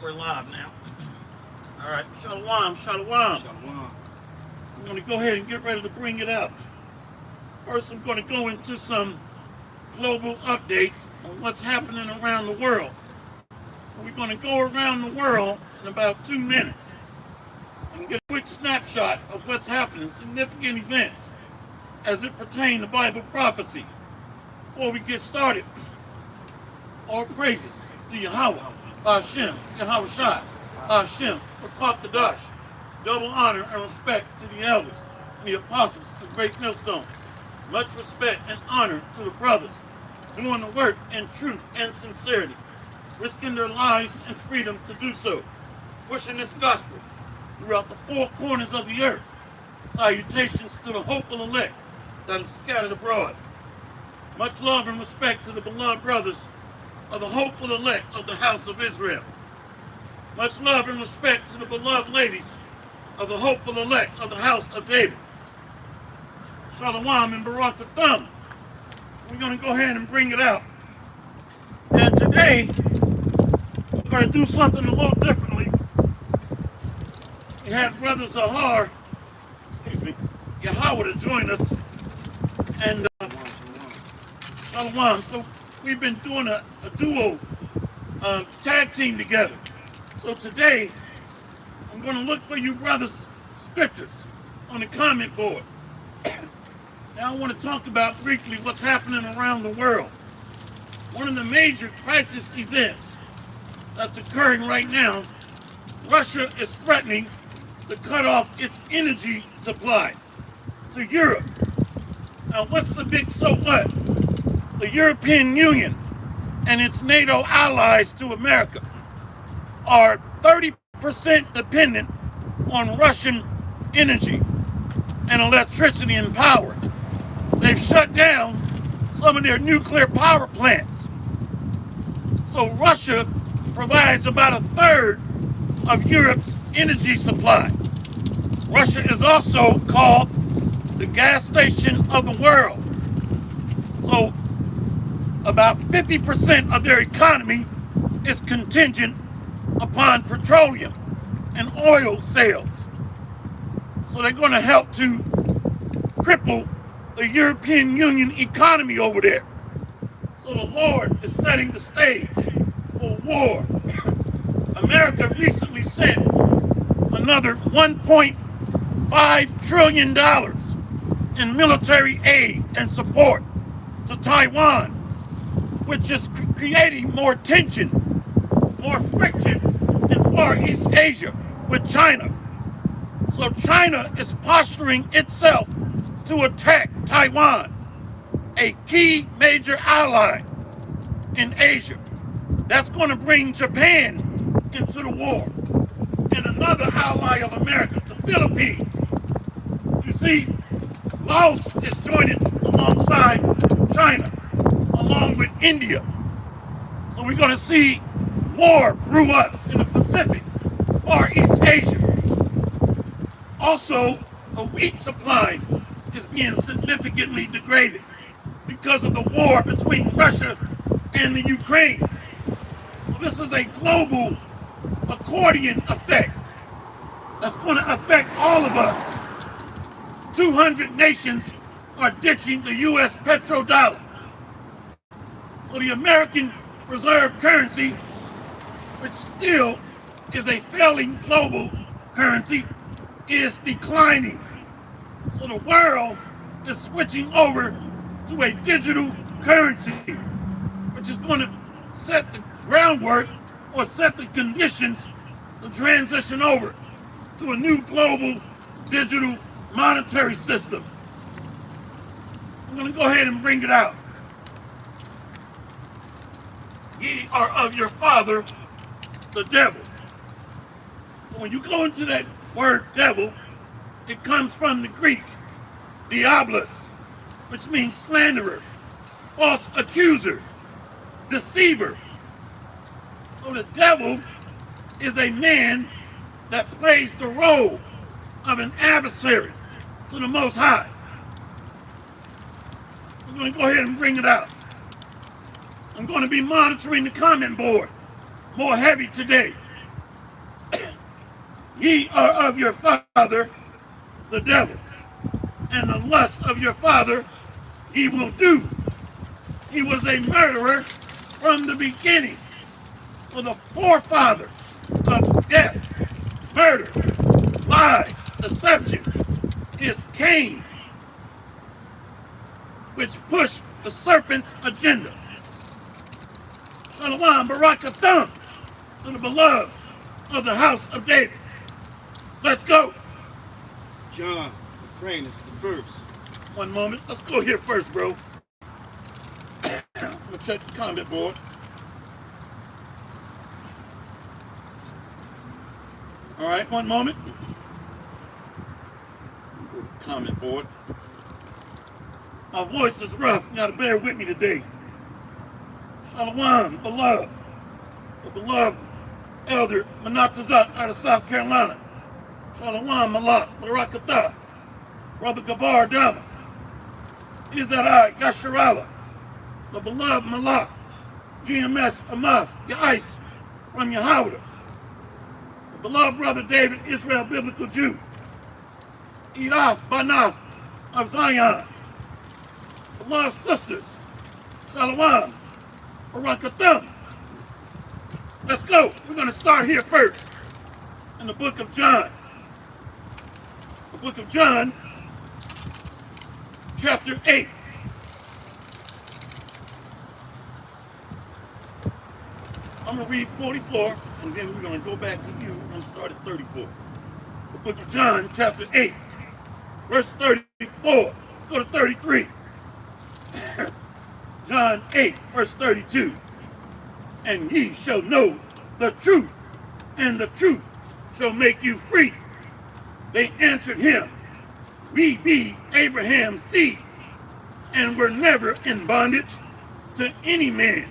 We're live now. All right, shalom, shalom. Shalom. I'm going to go ahead and get ready to bring it up. First, I'm going to go into some global updates on what's happening around the world. So we're going to go around the world in about 2 minutes and get a quick snapshot of what's happening, significant events as it pertains to Bible prophecy. Before we get started, all praises to Yahweh, Hashem, Yahweh Shai, Hashem, Rakak Kadash. Double honor and respect to the elders and the apostles of Great Millstone. Much respect and honor to the brothers doing the work in truth and sincerity, risking their lives and freedom to do so, pushing this gospel throughout the four corners of the earth. Salutations to the hopeful elect that is scattered abroad. Much love and respect to the beloved brothers of the hopeful elect of the house of Israel. Much love and respect to the beloved ladies of the hopeful elect of the house of David. Shalom and Barak Thumb. We're going to go ahead and bring it out. And today, we're going to do something a little differently. We had Brother Zahar, Yahweh to join us. And Shalom. So we've been doing a duo tag team together. So today, I'm going to look for you brothers' scriptures on the comment board. Now I want to talk about briefly what's happening around the world. One of the major crisis events that's occurring right now, Russia is threatening to cut off its energy supply to Europe. Now what's the big so what? The European Union and its NATO allies to America are 30% dependent on Russian energy and electricity and power. They've shut down some of their nuclear power plants. So Russia provides about a third of Europe's energy supply. Russia is also called the gas station of the world. So about 50% of their economy is contingent upon petroleum and oil sales. So they're going to help to cripple the European Union economy over there. So the Lord is setting the stage for war. America recently sent another $1.5 trillion in military aid and support to Taiwan, which is creating more tension, more friction in Far East Asia with China. So China is posturing itself to attack Taiwan, a key major ally in Asia. That's going to bring Japan into the war, and another ally of America, the Philippines. You see, Laos is joining alongside China, along with India. So we're going to see war brew up in the Pacific, Far East Asia. Also, the wheat supply is being significantly degraded because of the war between Russia and the Ukraine. So this is a global accordion effect that's going to affect all of us. 200 nations are ditching the U.S. petrodollar. So the American reserve currency, which still is a failing global currency, is declining. So the world is switching over to a digital currency, which is going to set the groundwork or set the conditions to transition over to a new global digital monetary system. I'm going to go ahead and bring it out. Ye are of your father, the devil. So when you go into that word devil, it comes from the Greek, diabolos, which means slanderer, false accuser, deceiver. So the devil is a man that plays the role of an adversary to the Most High. I'm going to go ahead and bring it out. I'm going to be monitoring the comment board more heavy today. Ye are of your father, the devil, and the lust of your father he will do. He was a murderer from the beginning, for the forefather of death, murder, lies, deception is Cain, which pushed the serpent's agenda. Shalom Barakatham to the beloved of the house of David. Let's go. John Hyrcanus the first. One moment. Let's go here first, bro. I'm gonna check the comment board. All right, one moment. Comment board. My voice is rough. You gotta bear with me today. Shalom, beloved. The beloved elder Manatazat out of South Carolina. Shalom, Malak, Barakatah. Brother Gabar Dama. Izadai Yasharala. The beloved Malak. GMS Amath, your ice from Yahweh. The beloved brother David, Israel Biblical Jew. Iraf Banaf of Zion. Beloved sisters. Shalom. Barakatham. Let's go. We're going to start here first in the book of John. The book of John, chapter 8. I'm going to read 44, and then we're going to go back to you. We're going to start at 34. The book of John, chapter 8, verse 34. Let's go to 33. John 8, verse 32. And ye shall know the truth, and the truth shall make you free. They answered him, we be Abraham's seed, and were never in bondage to any man.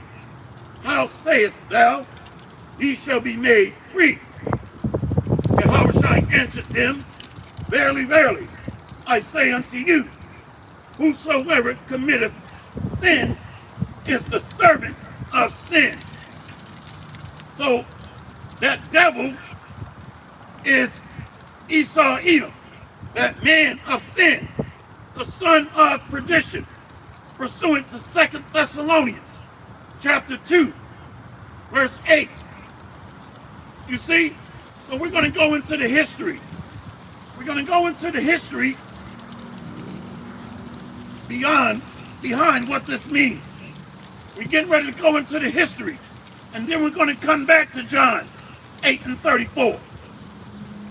How sayest thou, ye shall be made free? Yahushua answered them, verily, verily, I say unto you, whosoever committeth sin is the servant of sin. So that devil is Esau Edom, that man of sin, the son of perdition, pursuant to 2 Thessalonians chapter 2, verse 8. You see? So we're going to go into the history. We're going to go into the history behind what this means. We're getting ready to go into the history. And then we're going to come back to John 8 and 34.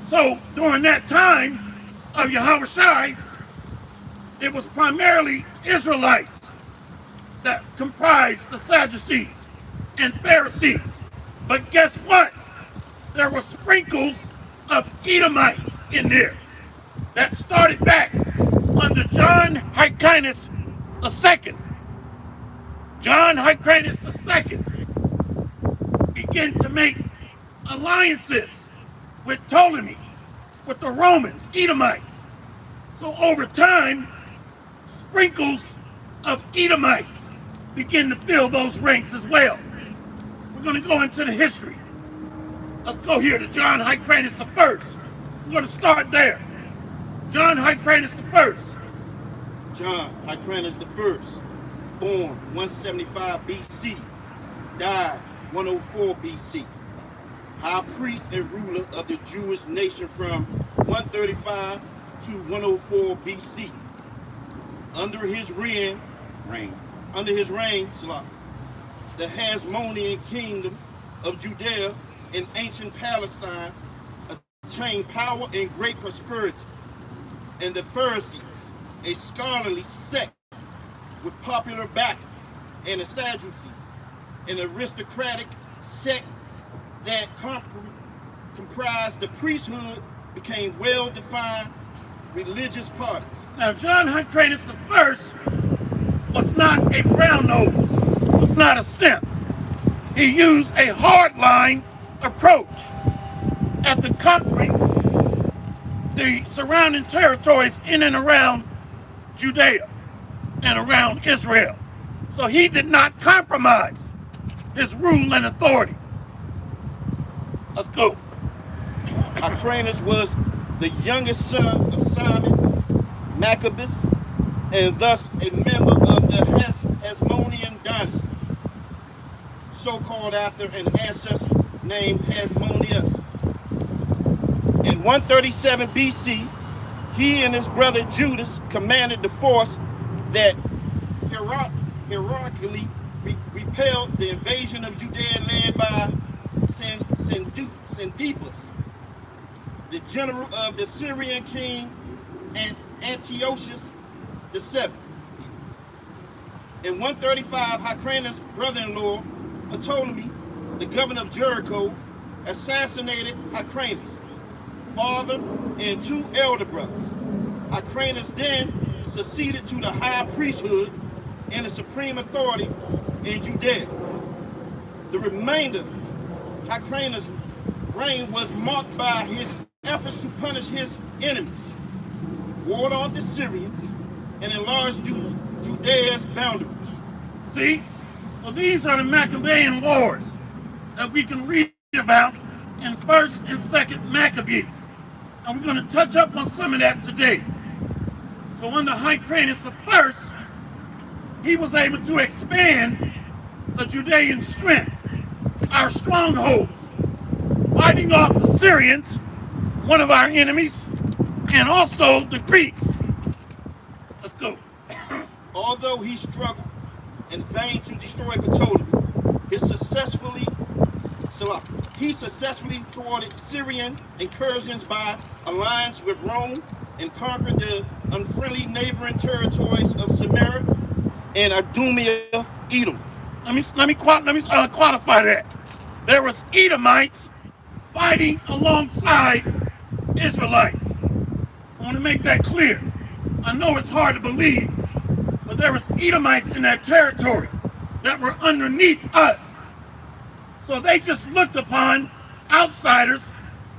So during that time of Yahushua, it was primarily Israelites that comprised the Sadducees and Pharisees. But guess what? There were sprinkles of Edomites in there that started back under John Hyrcanus II. John Hyrcanus II began to make alliances with Ptolemy, with the Romans, Edomites. So over time, sprinkles of Edomites begin to fill those ranks as well. We're going to go into the history. Let's go here to John Hyrcanus I. We're going to start there. John Hyrcanus I. John Hyrcanus I, born 175 BC, died 104 BC. High priest and ruler of the Jewish nation from 135 to 104 BC. Under his reign, the Hasmonean kingdom of Judea in ancient Palestine attained power and great prosperity. And the Pharisees, a scholarly sect with popular backing, and the Sadducees, an aristocratic sect that comprised the priesthood, became well-defined religious parties. Now, John Hyrcanus I was not a brown nose, was not a simp. He used a hardline approach at the conquering the surrounding territories in and around Judea and around Israel. So he did not compromise his rule and authority. Let's go. Hyrcanus was the youngest son of Simon Maccabeus, and thus a member of the Hasmonean dynasty, so called after an ancestor named Hasmoneus. In 137 BC, he and his brother Judas commanded the force that heroically repelled the invasion of Judea led by Sendibus, the general of the Syrian king Antiochus VII. In 135, Hyrcanus' brother-in-law, Ptolemy, the governor of Jericho, assassinated Hyrcanus' father and two elder brothers. Hyrcanus then succeeded to the high priesthood and the supreme authority in Judea. The remainder of Hyrcanus' reign was marked by his efforts to punish his enemies, ward off the Syrians, and enlarge Judea's boundaries. See? So these are the Maccabean wars that we can read about in 1st and 2nd Maccabees. And we're going to touch up on some of that today. So under Hyrcanus I, he was able to expand the Judean strength, our strongholds, fighting off the Syrians, one of our enemies, and also the Greeks. Let's go. Although he struggled in vain to destroy Ptolemy, he successfully thwarted Syrian incursions by alliance with Rome and conquered the unfriendly neighboring territories of Samaria and Idumea, Edom. Let me qualify that. There was Edomites fighting alongside Israelites. I want to make that clear. I know it's hard to believe, but there was Edomites in that territory that were underneath us. So they just looked upon outsiders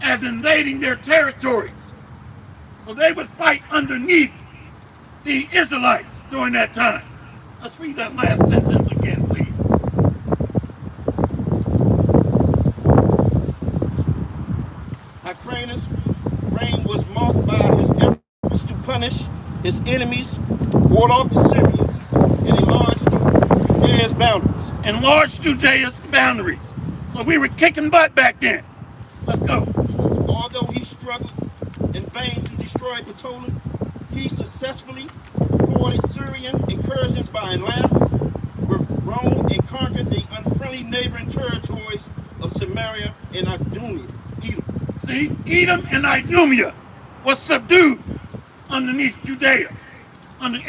as invading their territories. So they would fight underneath the Israelites during that time. Let's read that last sentence again, please. Hyrcanus' reign was marked by his efforts to punish his enemies, ward off the Syrians, and enlarge Judea's boundaries. Enlarge Judea's boundaries. So we were kicking butt back then. Let's go. Although he struggled in vain to destroy Ptolemy, he successfully thwarted Syrian incursions by alliance with Rome and conquered the unfriendly neighboring territories of Samaria and Idumea, Edom. See, Edom and Idumea was subdued underneath Judea, under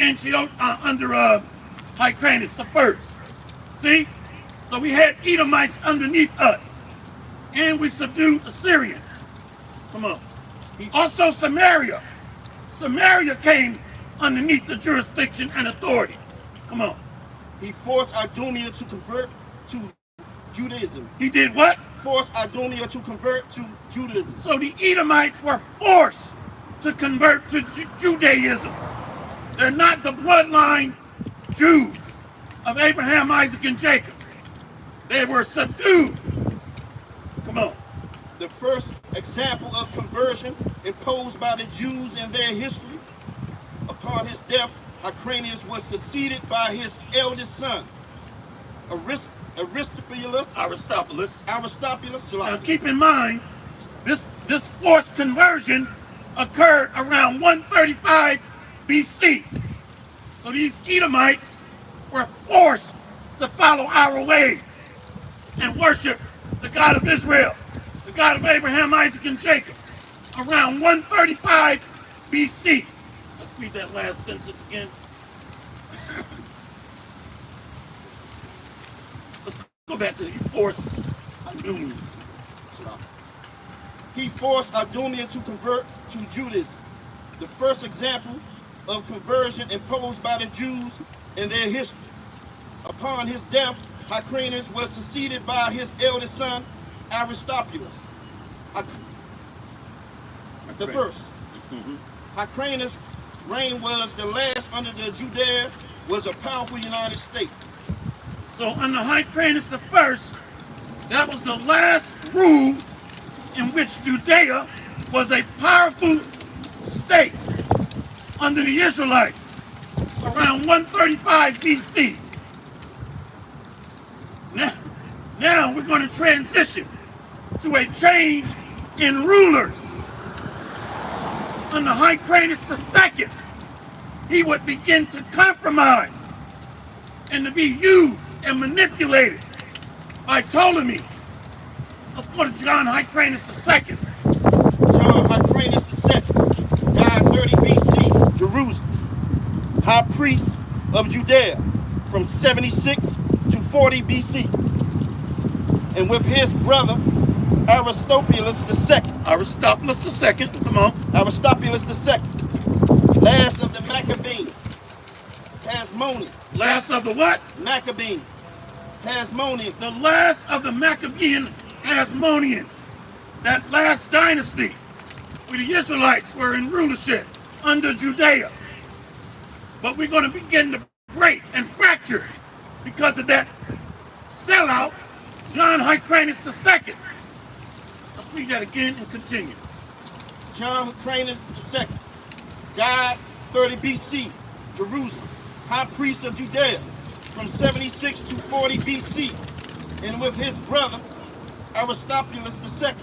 Hyrcanus I. See? So we had Edomites underneath us, and we subdued the Syrians. Come on. Also Samaria. Samaria came underneath the jurisdiction and authority. Come on. He forced Idumea to convert to Judaism. He did what? Forced Idumea to convert to Judaism. So the Edomites were forced to convert to Judaism. They're not the bloodline Jews of Abraham, Isaac, and Jacob. They were subdued. Come on. The first example of conversion imposed by the Jews in their history. Upon his death, Hyrcanus was succeeded by his eldest son, Aristobulus. Now keep in mind, this forced conversion occurred around 135 BC. So these Edomites were forced to follow our ways and worship the God of Israel, the God of Abraham, Isaac, and Jacob, around 135 BC. Let's read that last sentence again. Let's go back to the forced Idumeans. He forced Idumea to convert to Judaism, the first example of conversion imposed by the Jews in their history. Upon his death, Hyrcanus was succeeded by his eldest son, Aristobulus. The first. Hyrcanus' reign was the last under the Judea was a powerful United States. So under Hyrcanus I, that was the last rule in which Judea was a powerful state under the Israelites around 135 BC. Now we're going to transition to a change in rulers. Under Hyrcanus II, he would begin to compromise and to be used and manipulated by Ptolemy. Let's go to John Hyrcanus II. John Hyrcanus II, died 30 BC, Jerusalem, high priest of Judea from 76 to 40 BC. And with his brother, Aristobulus II. Aristobulus II, come on. Aristobulus II, last of the Maccabees, Hasmonean. Last of the what? Maccabees, Hasmonean. The last of the Maccabean Hasmoneans. That last dynasty where the Israelites were in rulership under Judea. But we're going to begin to break and fracture because of that sellout, John Hyrcanus II. Let's read that again and continue. John Hyrcanus II, died 30 BC, Jerusalem, high priest of Judea from 76 to 40 BC, and with his brother, Aristobulus II,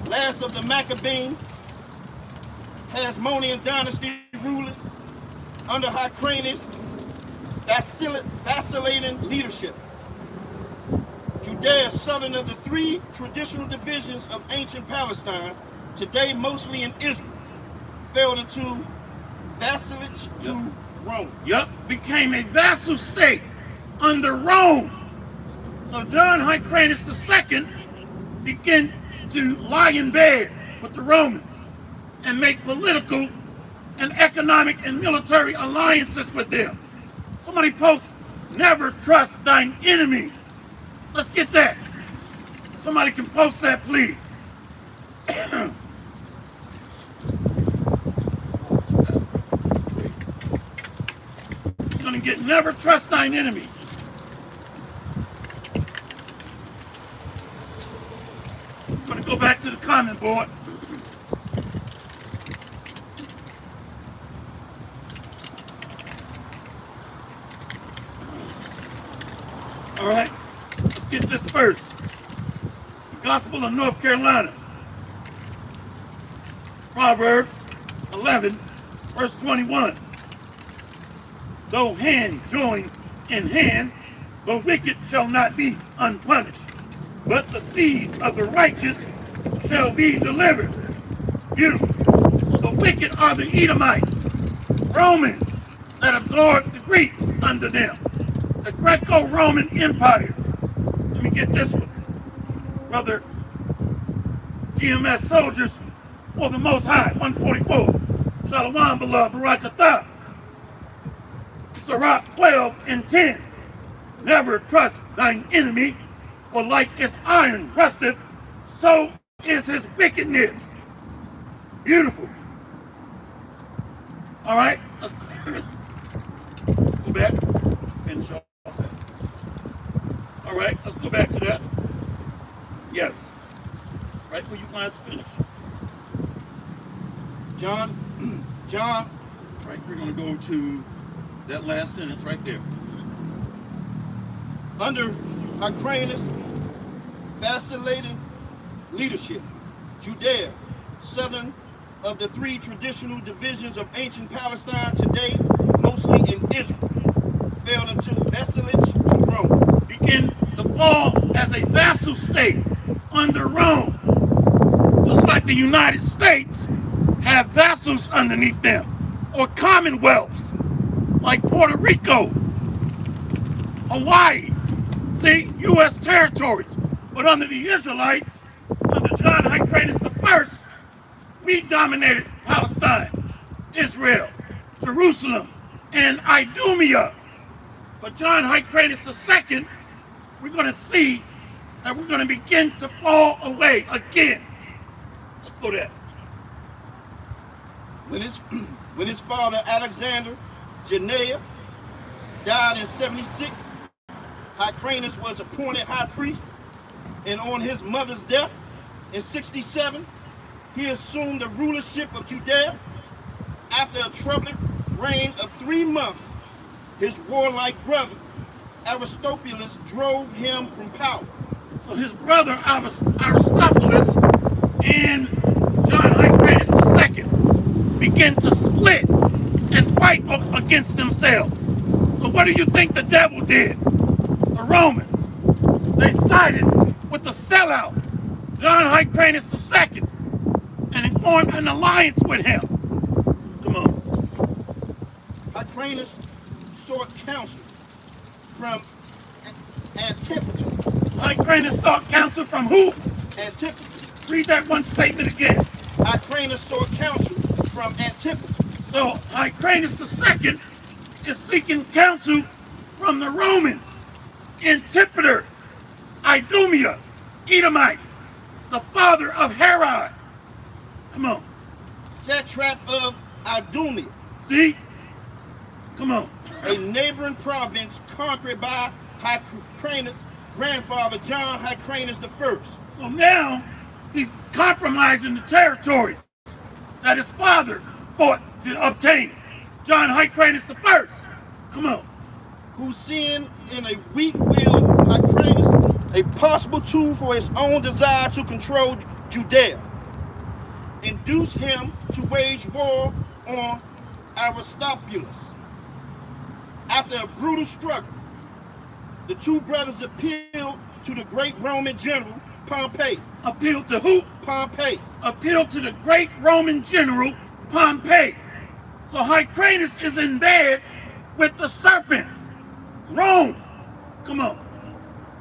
last of the Maccabean, Hasmonean dynasty rulers under Hyrcanus' vacillating leadership. Judea, southern of the three traditional divisions of ancient Palestine, today mostly in Israel, fell into vassalage to Rome. Yup, became a vassal state under Rome. So John Hyrcanus II began to lie in bed with the Romans and make political and economic and military alliances with them. Somebody post, never trust thine enemy. Let's get that. Somebody can post that, please. You're gonna get never trust thine enemy. I'm gonna go back to the comment board. All right, let's get this first. The Gospel of North Carolina. Proverbs 11, verse 21. Though hand join in hand, the wicked shall not be unpunished, but the seed of the righteous shall be delivered. Beautiful. So the wicked are the Edomites, Romans that absorbed the Greeks under them. The Greco-Roman Empire. Let me get this one. Brother GMS soldiers for the Most High, 144. Shalom, beloved, Barakatah. Sirach 12 and 10. Never trust thine enemy, for like as iron rusteth, so is his wickedness. Beautiful. All right, let's go back. Finish off that. All right, let's go back to that. Yes. Right where you guys finish. John. Right, we're going to go to that last sentence right there. Under Hyrcanus' vacillating leadership, Judea, southern of the three traditional divisions of ancient Palestine, today mostly in Israel, fell into vassalage to Rome. Begin to fall as a vassal state under Rome. Just like the United States have vassals underneath them, or commonwealths, like Puerto Rico, Hawaii. See, U.S. territories. But under the Israelites, under John Hyrcanus I, we dominated Palestine, Israel, Jerusalem, and Idumea. But John Hyrcanus II, we're going to see that we're going to begin to fall away again. Let's go there. When his father Alexander Jannaeus died in 76, Hyrcanus was appointed high priest, and on his mother's death, In 67, he assumed the rulership of Judea. After a troubling reign of 3 months, his warlike brother Aristobulus drove him from power. So his brother Aristobulus and John Hyrcanus II began to split and fight against themselves. So what do you think the devil did? The Romans. They sided with the sellout, John Hyrcanus II, and formed an alliance with him. Come on. Hyrcanus sought counsel from Antipater. Hyrcanus sought counsel from who? Antipater. Read that one statement again. Hyrcanus sought counsel from Antipater. So Hyrcanus II is seeking counsel from the Romans, Antipater, Idumea, Edomites, the father of Herod. Come on. Satrap of Idumea. See? Come on. A neighboring province conquered by Hyrcanus' grandfather, John Hyrcanus I. So now he's compromising the territories that his father fought to obtain. John Hyrcanus I. Come on. Who seeing in a weak-willed Hyrcanus a possible tool for his own desire to control Judea, induced him to wage war on Aristobulus. After a brutal struggle, the two brothers appealed to the great Roman general Pompey. Appealed to who? Pompey. Appealed to the great Roman general Pompey. So Hyrcanus is in bed with the serpent, Rome. Come on.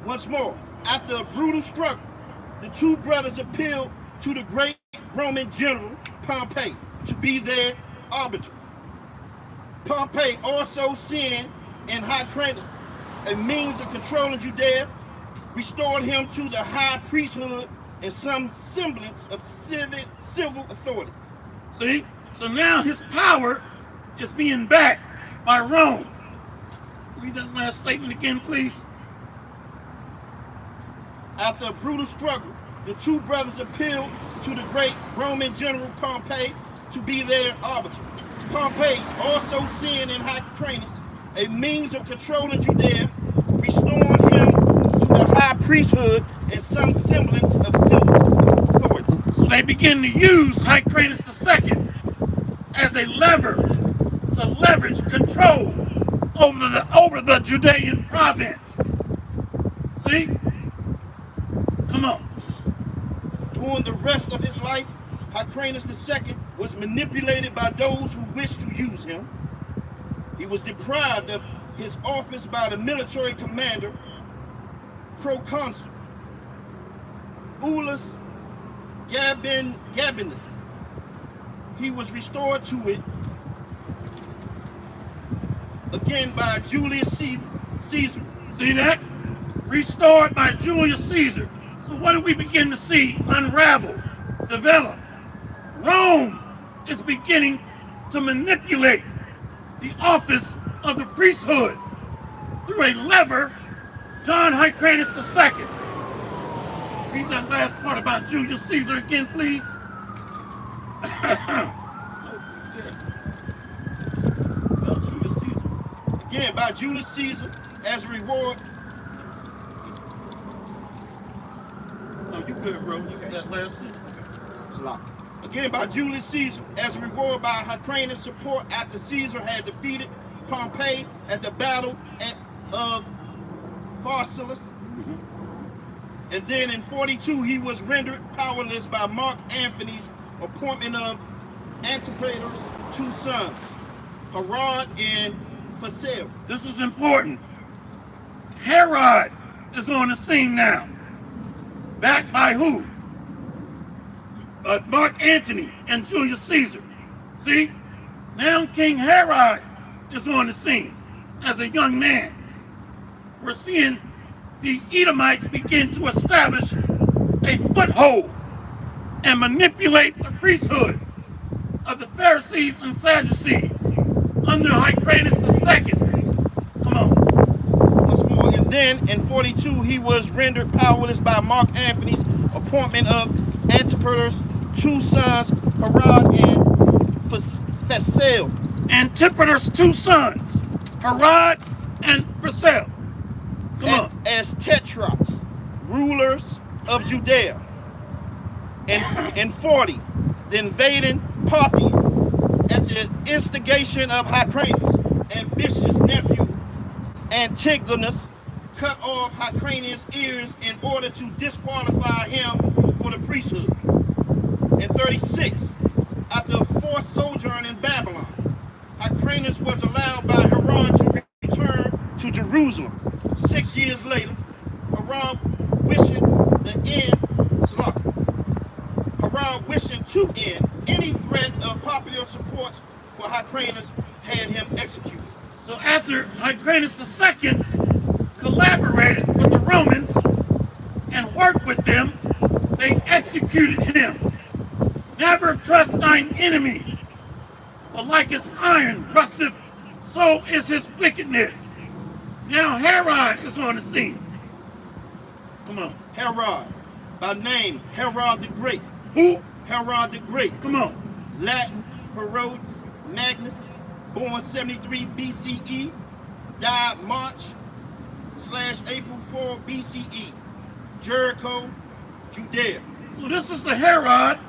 Once more, after a brutal struggle, the two brothers appealed to the great Roman general Pompey to be their arbiter. Pompey, also seeing in Hyrcanus a means of controlling Judea, restored him to the high priesthood and some semblance of civil authority. See? So now his power is being backed by Rome. Read that last statement again, please. After a brutal struggle, the two brothers appealed to the great Roman general Pompey to be their arbiter. Pompey, also seeing in Hyrcanus a means of controlling Judea, restoring him to the high priesthood and some semblance of civil authority. So they begin to use Hyrcanus II as a lever to leverage control over the Judean province. See? Come on. During the rest of his life, Hyrcanus II was manipulated by those who wished to use him. He was deprived of his office by the military commander, proconsul Aulus Gabinus. He was restored to it again by Julius Caesar. See that? Restored by Julius Caesar. So what do we begin to see unravel, develop? Rome is beginning to manipulate the office of the priesthood through a lever, John Hyrcanus II. Read that last part about Julius Caesar again, please. About Julius Caesar. Again, by Julius Caesar as a reward. Oh, you good, bro. You got that last sentence. It's a lot. Again, by Julius Caesar as a reward by Hyrcanus' support after Caesar had defeated Pompey at the battle of Pharsalus. And then in 42, he was rendered powerless by Mark Antony's appointment of Antipater's two sons, Herod and Phasael. This is important. Herod is on the scene now. Backed by who? Mark Antony and Julius Caesar. See? Now King Herod is on the scene as a young man. We're seeing the Edomites begin to establish a foothold and manipulate the priesthood of the Pharisees and Sadducees under Hyrcanus II. Come on. Once more, and then in 42, he was rendered powerless by Mark Antony's appointment of Antipater's two sons, Herod and Phasael. Antipater's two sons, Herod and Phasael. Come on. As tetrarchs, rulers of Judea. In 40, the invading Parthians, at the instigation of Hyrcanus, ambitious nephew Antigonus, cut off Hyrcanus' ears in order to disqualify him for the priesthood. In 36, after a forced sojourn in Babylon, Hyrcanus was allowed by Herod to return to Jerusalem. 6 years later, Herod wishing to end any threat of popular support for Hyrcanus had him executed. So after Hyrcanus II collaborated with the Romans and worked with them, they executed him. Never trust thine enemy, for like as iron rusteth, so is his wickedness. Now Herod is on the scene. Come on. Herod, by name Herod the Great. Who? Herod the Great. Come on. Latin, Herodes Magnus, born 73 BCE, died March/April 4 BCE, Jericho, Judea. So this is the Herod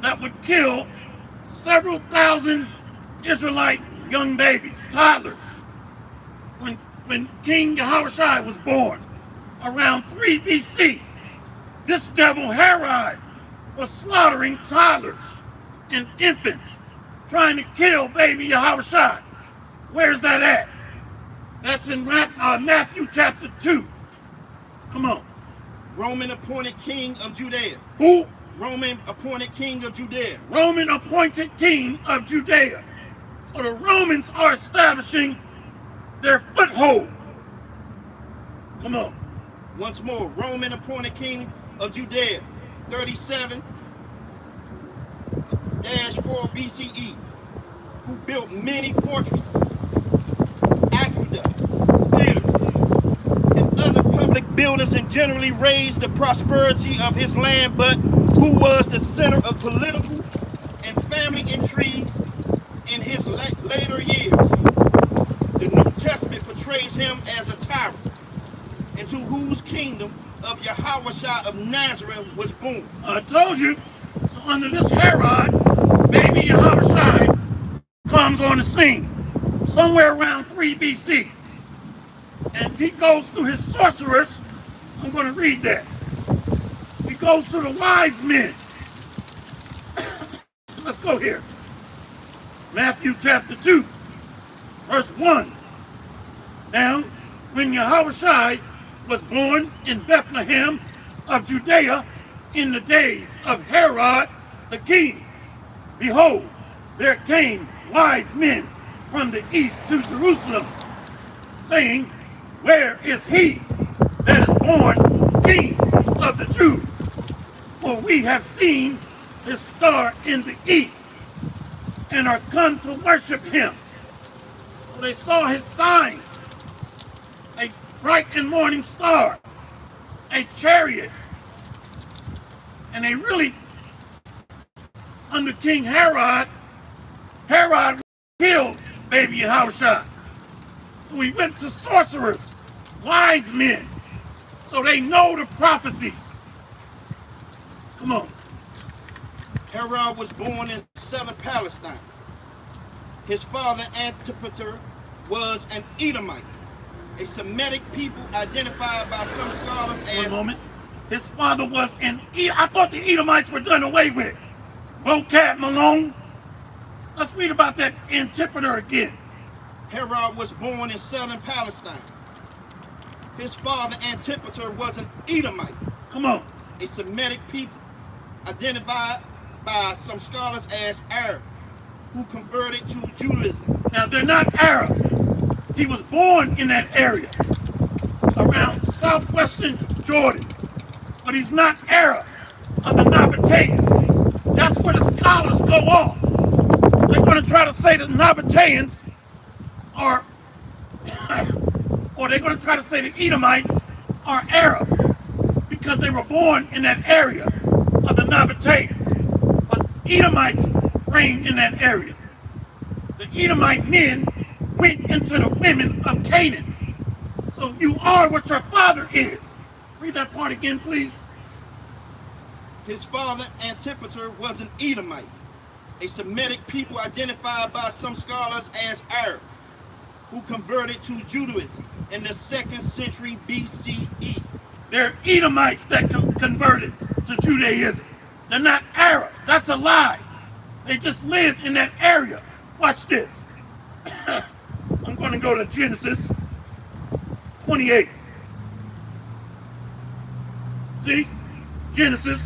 that would kill several thousand Israelite young babies, toddlers, when King Yahushua was born around 3 BC. This devil Herod was slaughtering toddlers and infants, trying to kill baby Yahushua. Where's that at? That's in Matthew chapter 2. Come on. Roman appointed king of Judea. Who? Roman appointed king of Judea. Roman appointed king of Judea. So the Romans are establishing their foothold. Come on. Once more, Roman appointed king of Judea, 37-4 BCE, who built many fortresses, aqueducts, theaters, and other public buildings, and generally raised the prosperity of his land, but who was the center of political and family intrigues in his later years. The New Testament portrays him as a tyrant, into whose kingdom of Yahushua of Nazareth was born. I told you. So under this Herod, baby Yahushua comes on the scene somewhere around 3 BC. And he goes to his sorcerers. I'm going to read that. He goes to the wise men. Let's go here. Matthew chapter 2, verse 1. Now, when Yahushua was born in Bethlehem of Judea in the days of Herod the king, behold, there came wise men from the east to Jerusalem, saying, where is he that is born King of the Jews? For we have seen his star in the east, and are come to worship him. So they saw his sign, a bright and morning star, a chariot, and they really, under King Herod killed baby Yahushua. So we went to sorcerers, wise men, so they know the prophecies. Come on. Herod was born in southern Palestine. His father, Antipater, was an Edomite, a Semitic people identified by some scholars as... One moment. His father was an I thought the Edomites were done away with. Vocab Malone. Let's read about that Antipater again. Herod was born in southern Palestine. His father, Antipater, was an Edomite. Come on. A Semitic people identified by some scholars as Arab, who converted to Judaism. Now, they're not Arab. He was born in that area, around southwestern Jordan. But he's not Arab of the Nabateans. That's where the scholars go off. They're going to try to say that Nabateans are, or they're going to try to say the Edomites are Arab because they were born in that area of the Nabateans. Edomites reigned in that area. The Edomite men went into the women of Canaan. So you are what your father is. Read that part again, please. His father, Antipater, was an Edomite, a Semitic people identified by some scholars as Arab, who converted to Judaism in the 2nd century BCE. They're Edomites that converted to Judaism. They're not Arabs. That's a lie. They just lived in that area. Watch this. I'm going to go to Genesis 28. See? Genesis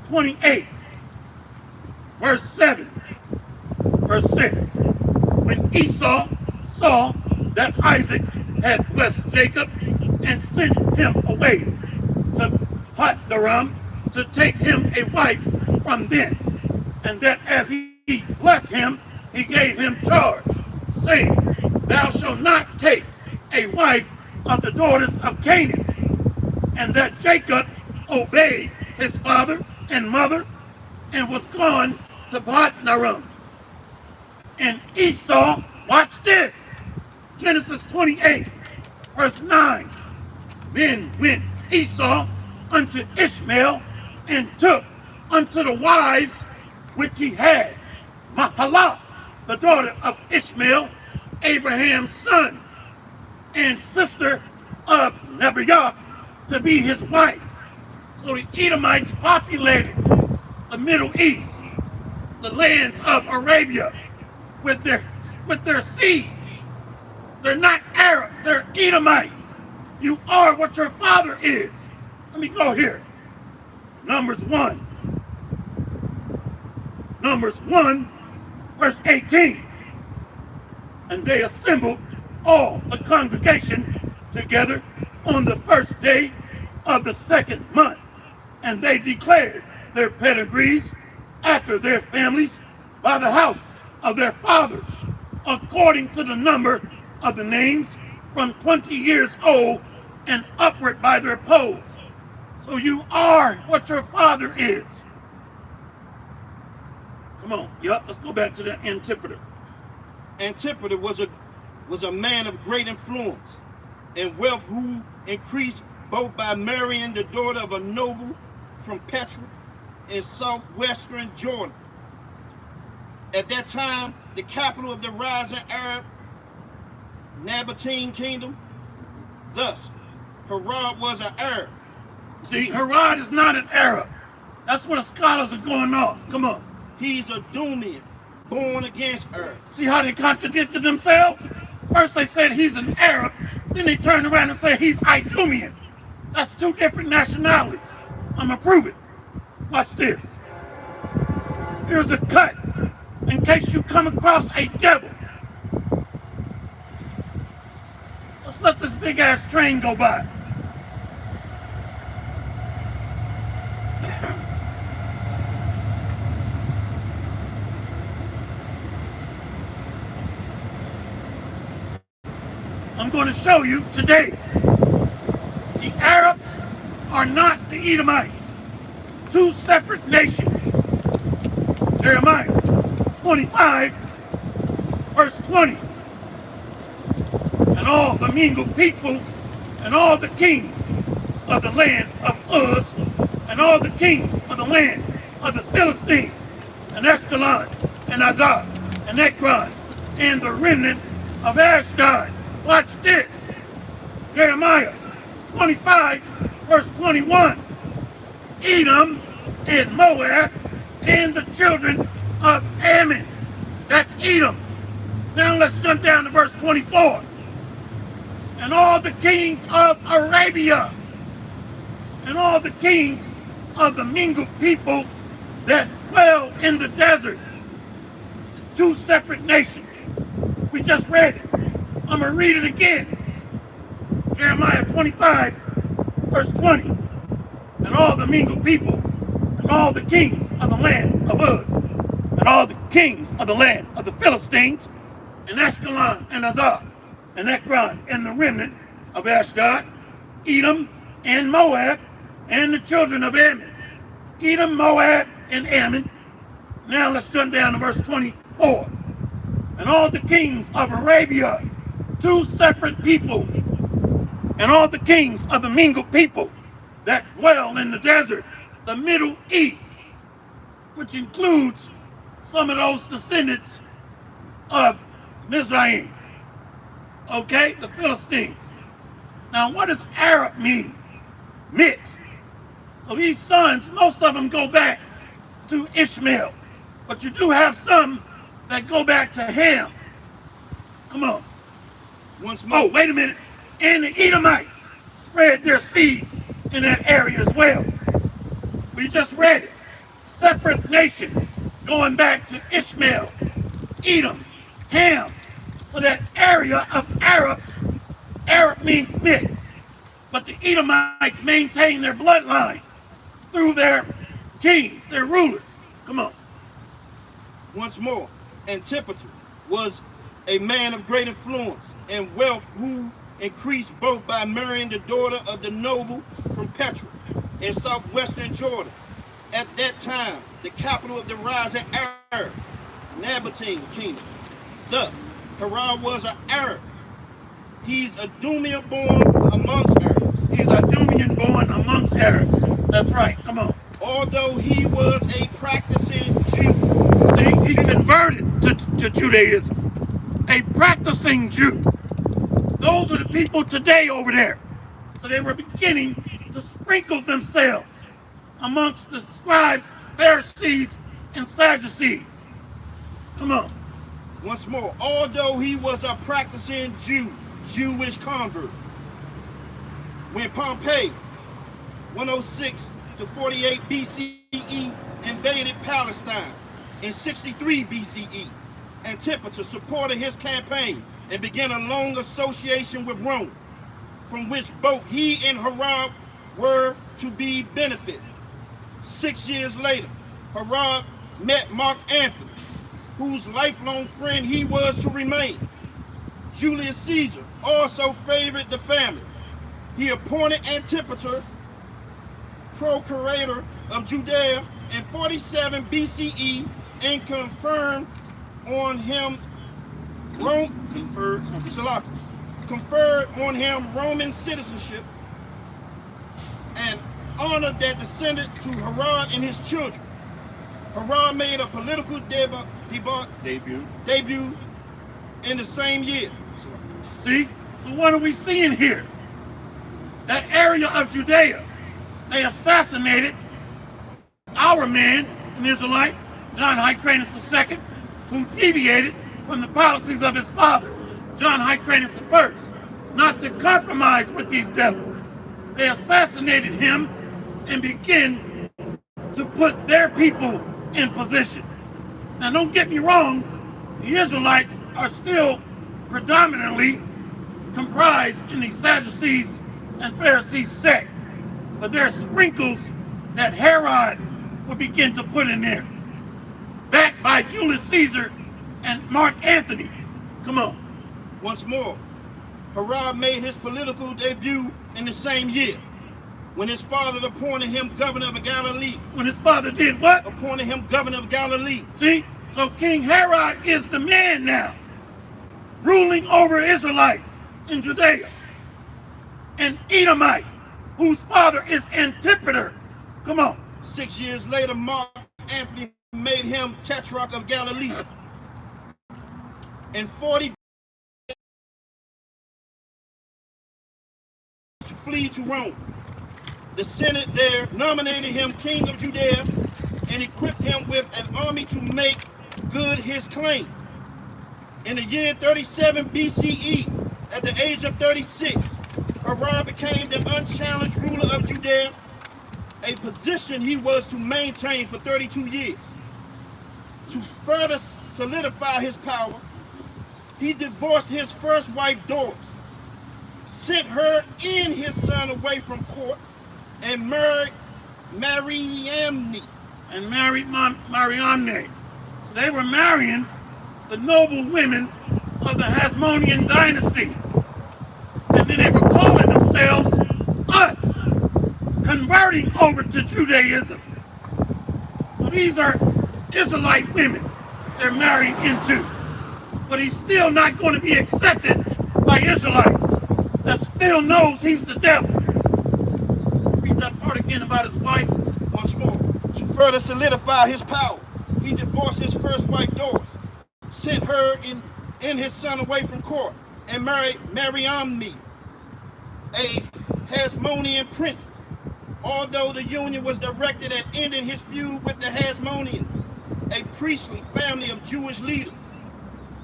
28, verse 7, verse 6. When Esau saw that Isaac had blessed Jacob and sent him away to Paddan to take him a wife from thence, and that as he blessed him, he gave him charge, saying, Thou shalt not take a wife of the daughters of Canaan. And that Jacob obeyed his father and mother and was gone to Paddan. And Esau, watch this, Genesis 28, verse 9. Then went Esau unto Ishmael and took unto the wives which he had Mahalath, the daughter of Ishmael, Abraham's son, and sister of Nebaioth, to be his wife. So the Edomites populated the Middle East, the lands of Arabia, with their seed. They're not Arabs, they're Edomites. You are what your father is. Let me go here. Numbers 1. Numbers 1, verse 18. And they assembled all the congregation together on the first day of the 2nd month, and they declared their pedigrees after their families by the house of their fathers, according to the number of the names, from 20 years old and upward by their poles. So you are what your father is. Come on, let's go back to the Antipater. Antipater was a man of great influence and wealth, who increased both by marrying the daughter of a noble from Petra in southwestern Jordan. At that time, the capital of the rising Arab Nabatean kingdom. Thus, Herod was an Arab. See, Herod is not an Arab. That's where the scholars are going off. Come on. He's a Dumian, born against Arab. See how they contradicted themselves? First they said he's an Arab, then they turned around and said he's Idumean. That's two different nationalities. I'm gonna prove it. Watch this. Here's a cut in case you come across a devil. Let's let this big ass train go by. I'm going to show you today. The Arabs are not the Edomites. Two separate nations. Jeremiah 25, verse 20. And all the mingled people and all the kings of the land of Uz and all the kings of the land of the Philistines and Ashkelon and Azar and Ekron and the remnant of Ashdod. Watch this. Jeremiah 25, verse 21. Edom and Moab and the children of Ammon. That's Edom. Now let's jump down to verse 24. And all the kings of Arabia and all the kings of the mingled people that dwell in the desert. Two separate nations. We just read it. I'm going to read it again. Jeremiah 25, verse 20. And all the mingled people, and all the kings of the land of Uz, and all the kings of the land of the Philistines, and Ashkelon, and Azar, and Ekron, and the remnant of Ashdod, Edom, and Moab, and the children of Ammon. Edom, Moab, and Ammon. Now let's jump down to verse 24. And all the kings of Arabia, two separate people, and all the kings of the mingled people that dwell in the desert, the Middle East, which includes some of those descendants of Mizraim, okay, the Philistines. Now, what does Arab mean? Mixed. So these sons, most of them go back to Ishmael, but you do have some that go back to Ham. Come on. Once more. Oh, wait a minute. And the Edomites spread their seed in that area as well. We just read it. Separate nations going back to Ishmael, Edom, Ham. So that area of Arabs, Arab means mixed. But the Edomites maintain their bloodline through their kings, their rulers. Come on. Once more, Antipater was a man of great influence and wealth who increased both by marrying the daughter of the noble from Petra in southwestern Jordan. At that time, the capital of the rising Arab, Nabatean kingdom. Thus, Herod was an Arab. He's a Idumean born amongst Arabs. He's a Idumean born amongst Arabs. That's right. Come on. Although he was a practicing Jew. See, he converted to Judaism. A practicing Jew. Those are the people today over there. So they were beginning to sprinkle themselves amongst the scribes, Pharisees, and Sadducees. Come on. Once more, although he was a practicing Jew, Jewish convert. When Pompey, 106 to 48 BCE, invaded Palestine in 63 BCE, Antipater supported his campaign and began a long association with Rome, from which both he and Herod were to be benefited. 6 years later, Herod met Mark Antony, whose lifelong friend he was to remain. Julius Caesar also favored the family. He appointed Antipater procurator of Judea in 47 BCE and conferred on him Roman citizenship, an honor that descended to Herod and his children. Herod made a political debut in the same year. See? So what are we seeing here? That area of Judea, they assassinated our man, an Israelite, John Hyrcanus II, who deviated from the policies of his father, John Hyrcanus I, not to compromise with these devils. They assassinated him and began to put their people in position. Now, don't get me wrong, the Israelites are still predominantly comprised in the Sadducees and Pharisees sect, but there are sprinkles that Herod would begin to put in there, backed by Julius Caesar and Mark Antony. Come on. Once more, Herod made his political debut in the same year, when his father appointed him governor of Galilee. When his father did what? Appointed him governor of Galilee. See? So King Herod is the man now, ruling over Israelites in Judea. An Edomite, whose father is Antipater. Come on. 6 years later, Mark Antony made him tetrarch of Galilee. In 40 to flee to Rome. The Senate there nominated him king of Judea and equipped him with an army to make good his claim. In the year 37 BCE, at the age of 36, Herod became the unchallenged ruler of Judea, a position he was to maintain for 32 years. To further solidify his power, he divorced his first wife, Doris, sent her and his son away from court, and married Mariamne. So they were marrying the noble women of the Hasmonean dynasty. And then they were calling themselves us, converting over to Judaism. So these are Israelite women they're married into. But he's still not going to be accepted by Israelites that still knows he's the devil. Read that part again about his wife. Once more, to further solidify his power, he divorced his first wife Doris, sent her and his son away from court, and married Mariamne, a Hasmonean princess. Although the union was directed at ending his feud with the Hasmoneans, a priestly family of Jewish leaders,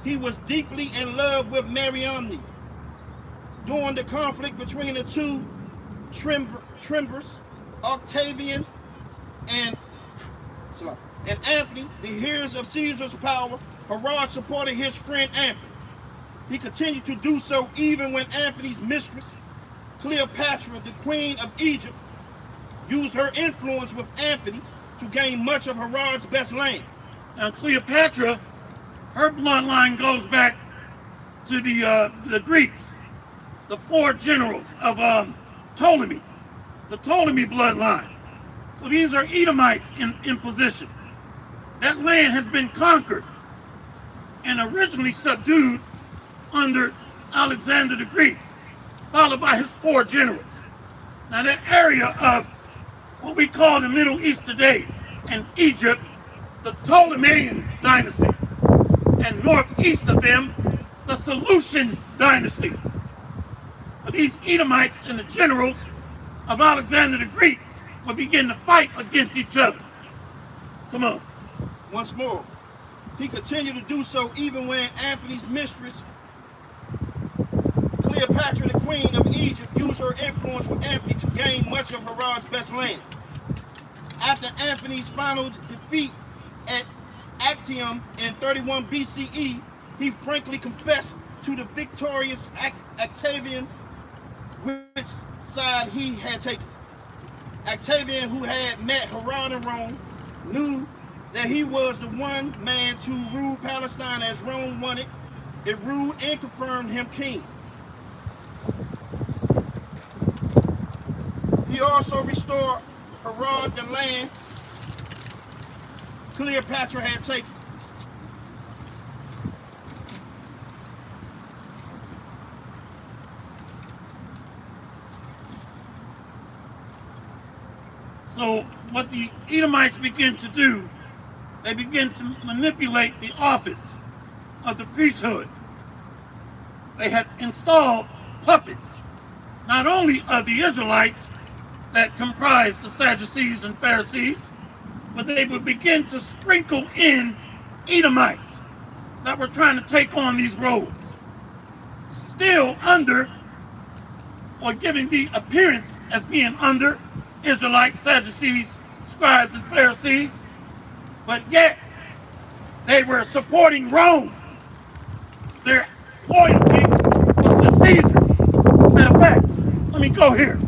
he was deeply in love with Mariamne. During the conflict between the two triumvirs, Octavian and Anthony, the heirs of Caesar's power, Herod supported his friend Anthony. He continued to do so even when Anthony's mistress, Cleopatra, the queen of Egypt, used her influence with Anthony to gain much of Herod's best land. Now Cleopatra, her bloodline goes back to the Greeks, the 4 generals of Ptolemy, the Ptolemy bloodline. So these are Edomites in position. That land has been conquered and originally subdued under Alexander the Greek, followed by his 4 generals. Now that area of what we call the Middle East today and Egypt, the Ptolemaic dynasty, and northeast of them, the Seleucid dynasty. But these Edomites and the generals of Alexander the Greek would begin to fight against each other. Come on. Once more, he continued to do so even when Anthony's mistress, Cleopatra, the queen of Egypt, used her influence with Anthony to gain much of Herod's best land. After Anthony's final defeat at Actium in 31 BCE, he frankly confessed to the victorious Octavian which side he had taken. Octavian, who had met Herod in Rome, knew that he was the one man to rule Palestine as Rome wanted. It ruled and confirmed him king. He also restored Herod the land Cleopatra had taken. So what the Edomites begin to do, they begin to manipulate the office of the priesthood. They had installed puppets, not only of the Israelites that comprised the Sadducees and Pharisees, but they would begin to sprinkle in Edomites that were trying to take on these roles, still under, or giving the appearance as being under, Israelites, Sadducees, scribes, and Pharisees, but yet they were supporting Rome. Their loyalty was to Caesar. Matter of fact, let me go here.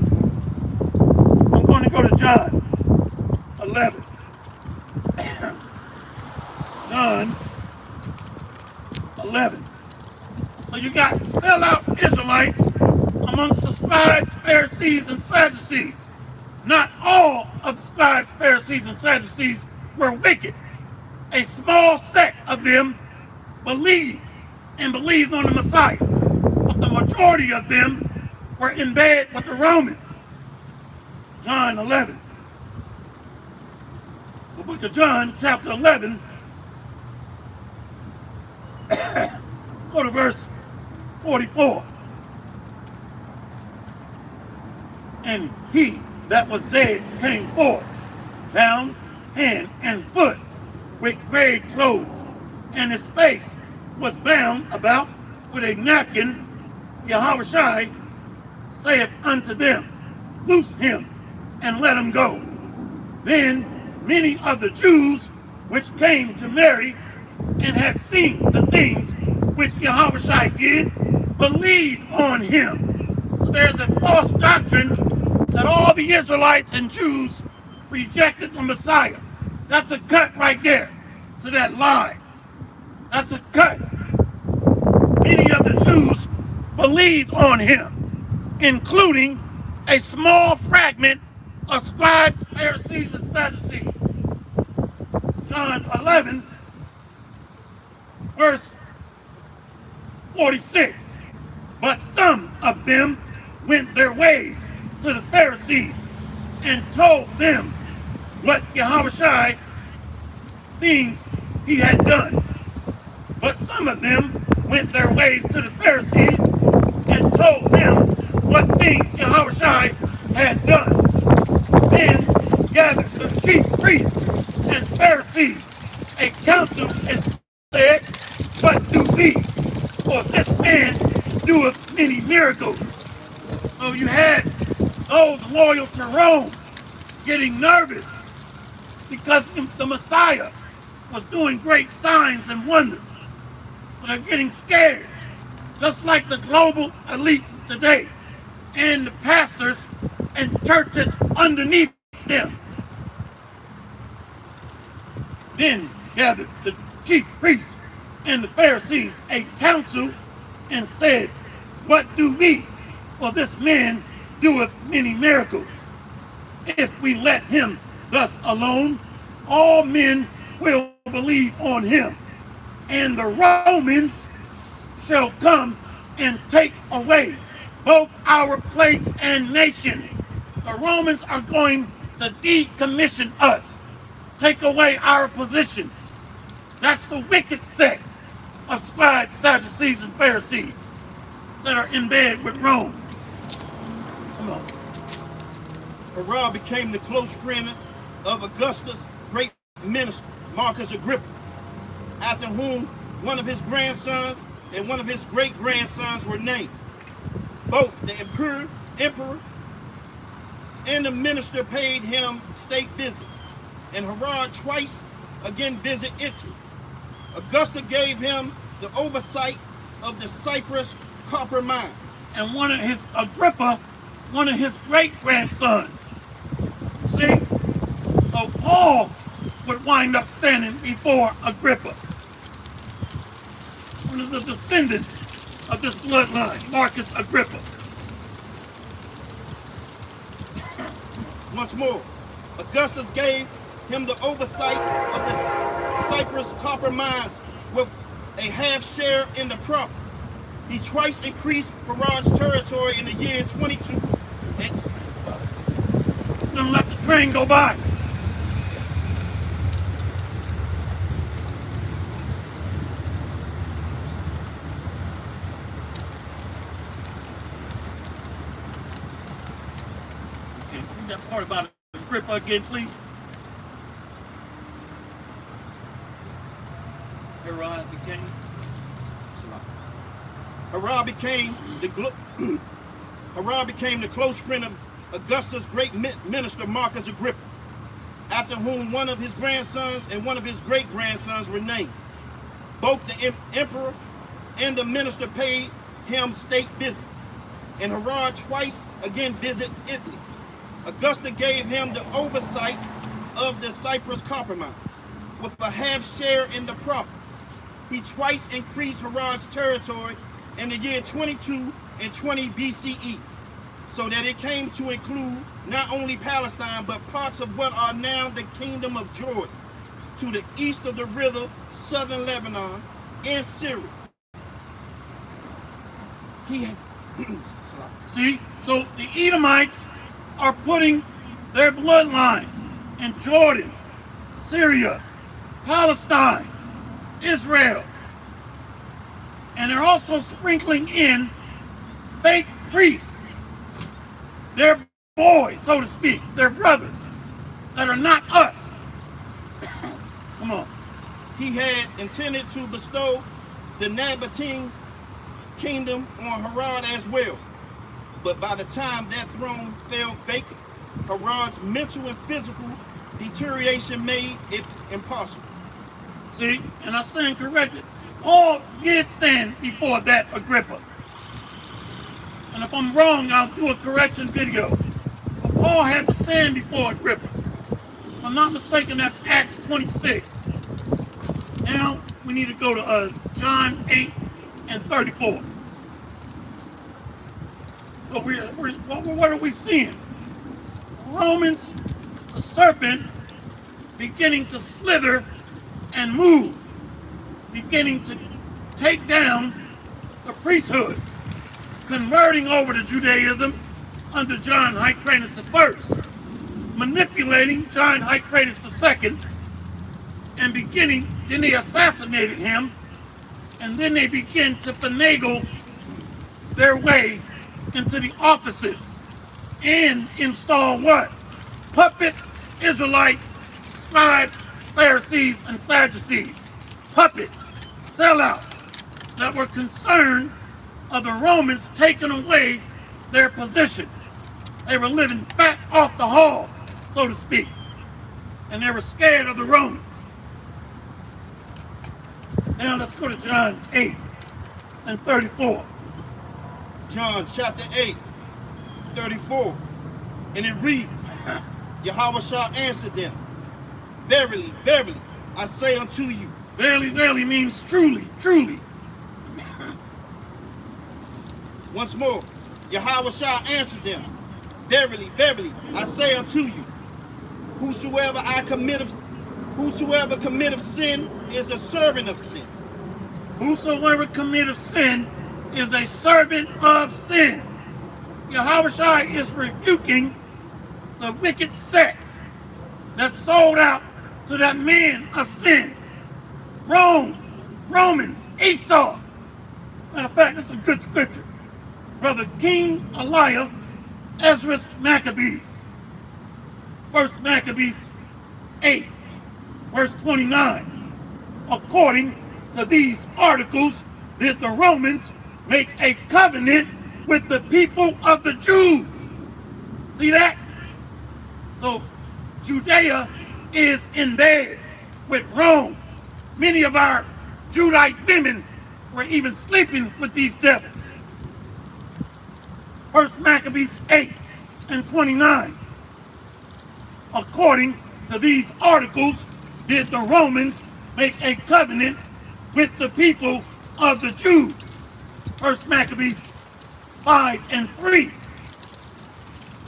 I'm going to go to John 11. John 11. So you got sellout Israelites amongst the scribes, Pharisees, and Sadducees. Not all of the scribes, Pharisees, and Sadducees were wicked. A small sect of them believed on the Messiah, but the majority of them were in bed with the Romans. John 11. The book of John, chapter 11, go to verse 44. And he that was dead came forth, bound hand and foot with grave clothes, and his face was bound about with a napkin. Yahushua saith unto them, loose him and let him go. Then many of the Jews which came to Mary and had seen the things which Yahushua did believed on him. So there's a false doctrine that all the Israelites and Jews rejected the Messiah. That's a cut right there to that lie. That's a cut. Many of the Jews believed on him, including a small fragment of scribes, Pharisees, and Sadducees. John John 11, verse 46. But some of them went their ways to the Pharisees and told them what Yahushua things he had done. But some of them went their ways to the Pharisees and told them what things Yahushua had done. Then gathered the chief priests and Pharisees a council and said, what do we? For this man doeth many miracles. So you had those loyal to Rome getting nervous because the Messiah was doing great signs and wonders. So they're getting scared, just like the global elites today and the pastors and churches underneath them. Then gathered the chief priests and the Pharisees a council and said, what do we? For this man doeth many miracles. If we let him thus alone, all men will believe on him, and the Romans shall come and take away both our place and nation. The Romans are going to decommission us, take away our positions. That's the wicked sect of scribes, Sadducees, and Pharisees that are in bed with Rome. Come on. Herod became the close friend of Augustus' great minister, Marcus Agrippa, after whom one of his grandsons and one of his great-grandsons were named. Both the emperor and the minister paid him state visits, and Herod twice again visited Italy. Augusta gave him the oversight of the Cyprus copper mines. And one of his great-grandsons. See? So Paul would wind up standing before Agrippa. One of the descendants of this bloodline, Marcus Agrippa. Once more, Augustus gave him the oversight of the Cyprus copper mines with a half share in the profits. He twice increased Herod's territory in the year 22. Don't let the train go by. Okay, read that part about Agrippa again, please. Herod became the close friend of Augustus' great minister Marcus Agrippa, after whom one of his grandsons and one of his great-grandsons were named. Both the emperor and the minister paid him state visits, and Herod twice again visited Italy. Augusta gave him the oversight of the Cyprus copper mines, with a half share in the profits. He twice increased Herod's territory in the year 22 and 20 BCE, so that it came to include not only Palestine, but parts of what are now the kingdom of Jordan, to the east of the river, southern Lebanon, and Syria. See, so the Edomites are putting their bloodline in Jordan, Syria, Palestine, Israel, and they're also sprinkling in fake priests, their boys, so to speak, their brothers, that are not us. Come on. He had intended to bestow the Nabatean kingdom on Herod as well, but by the time that throne fell vacant, Herod's mental and physical deterioration made it impossible. See, and I stand corrected. Paul did stand before that Agrippa. And if I'm wrong, I'll do a correction video. But Paul had to stand before Agrippa. If I'm not mistaken, that's Acts 26. Now, we need to go to John 8 and 34. So what are we seeing? Romans, the serpent, beginning to slither and move, beginning to take down the priesthood, converting over to Judaism under John Hyrcanus I, manipulating John Hyrcanus II, and then they assassinated him, and then they begin to finagle their way into the offices and install what? Puppet Israelite scribes, Pharisees, and Sadducees. Puppets, sellouts that were concerned of the Romans taking away their positions. They were living fat off the hog, so to speak, and they were scared of the Romans. Now let's go to John 8 and 34. John chapter 8, 34. And it reads, Yahweh shall answer them, Verily, verily, I say unto you. Verily, verily means truly, truly. Once more, Yahweh shall answer them, Verily, verily, I say unto you, whosoever committeth sin is the servant of sin. Whosoever committeth sin is a servant of sin. Yahweh is rebuking the wicked sect that sold out to that man of sin. Romans, Esau. Matter of fact, this is a good scripture. Brother King Eliah, Ezra's Maccabees. 1 Maccabees 8, verse 29. According to these articles, did the Romans make a covenant with the people of the Jews. See that? So Judea is in bed with Rome. Many of our Judite women were even sleeping with these devils. 1 Maccabees 8 and 29. According to these articles, did the Romans make a covenant with the people of the Jews. 1 Maccabees 5 and 3.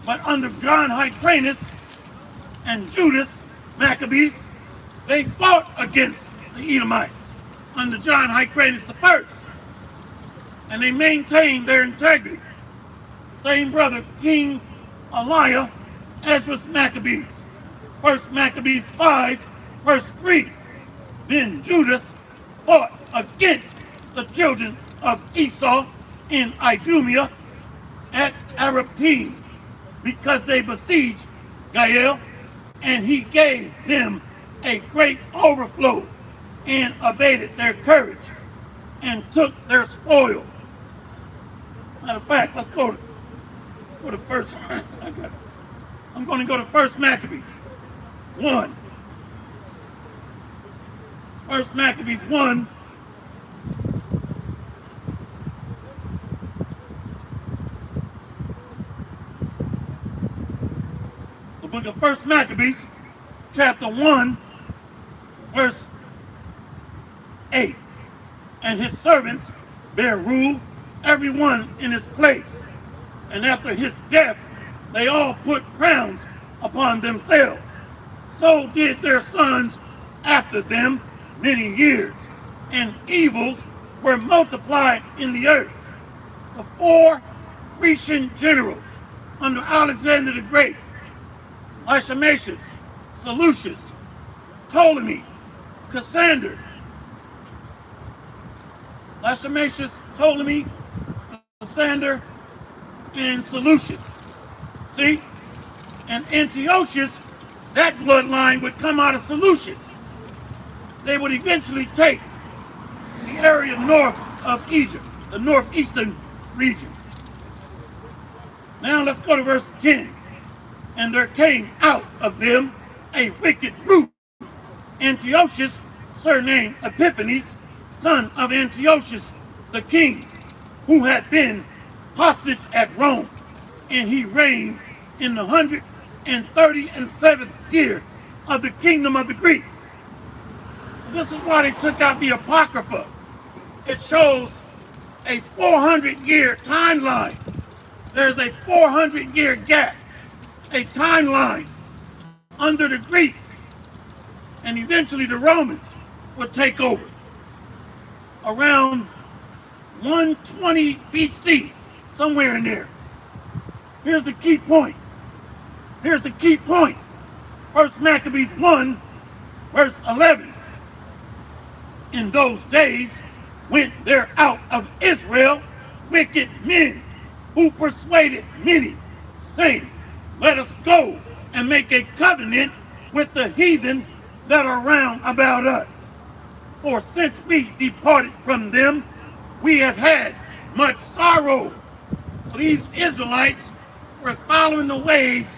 But under John Hyrcanus and Judas Maccabees, they fought against the Edomites under John Hyrcanus I, and they maintained their integrity. Same brother, King Eliah, Ezra's Maccabees. 1 Maccabees 5, verse 3. Then Judas fought against the children of Esau in Idumea at Arabteam, because they besieged Gael, and he gave them a great overflow and abated their courage and took their spoil. Matter of fact, let's go to first. I'm going to go to 1 Maccabees 1. 1 Maccabees 1. The book of 1 Maccabees, chapter 1, verse 8. And his servants bear rule, every one in his place. And after his death, they all put crowns upon themselves. So did their sons after them many years, and evils were multiplied in the earth. The 4 Grecian generals under Alexander the Great, Lysimachus, Seleucus, Ptolemy, Cassander, Lysimachus, Ptolemy, Cassander, and Seleucus. See? And Antiochus, that bloodline would come out of Seleucus. They would eventually take the area north of Egypt, the northeastern region. Now let's go to verse 10. And there came out of them a wicked root, Antiochus, surnamed Epiphanes, son of Antiochus the king, who had been hostage at Rome, and he reigned in the 137th year of the kingdom of the Greeks. This is why they took out the Apocrypha. It shows a 400-year timeline. There's a 400-year gap, a timeline under the Greeks and eventually the Romans. would take over around 120 BC, somewhere in there. Here's the key point. Here's the key point. First Maccabees 1, verse 11. In those days went there out of Israel wicked men who persuaded many, saying, let us go and make a covenant with the heathen that are round about us. For since we departed from them, we have had much sorrow. So these Israelites were following the ways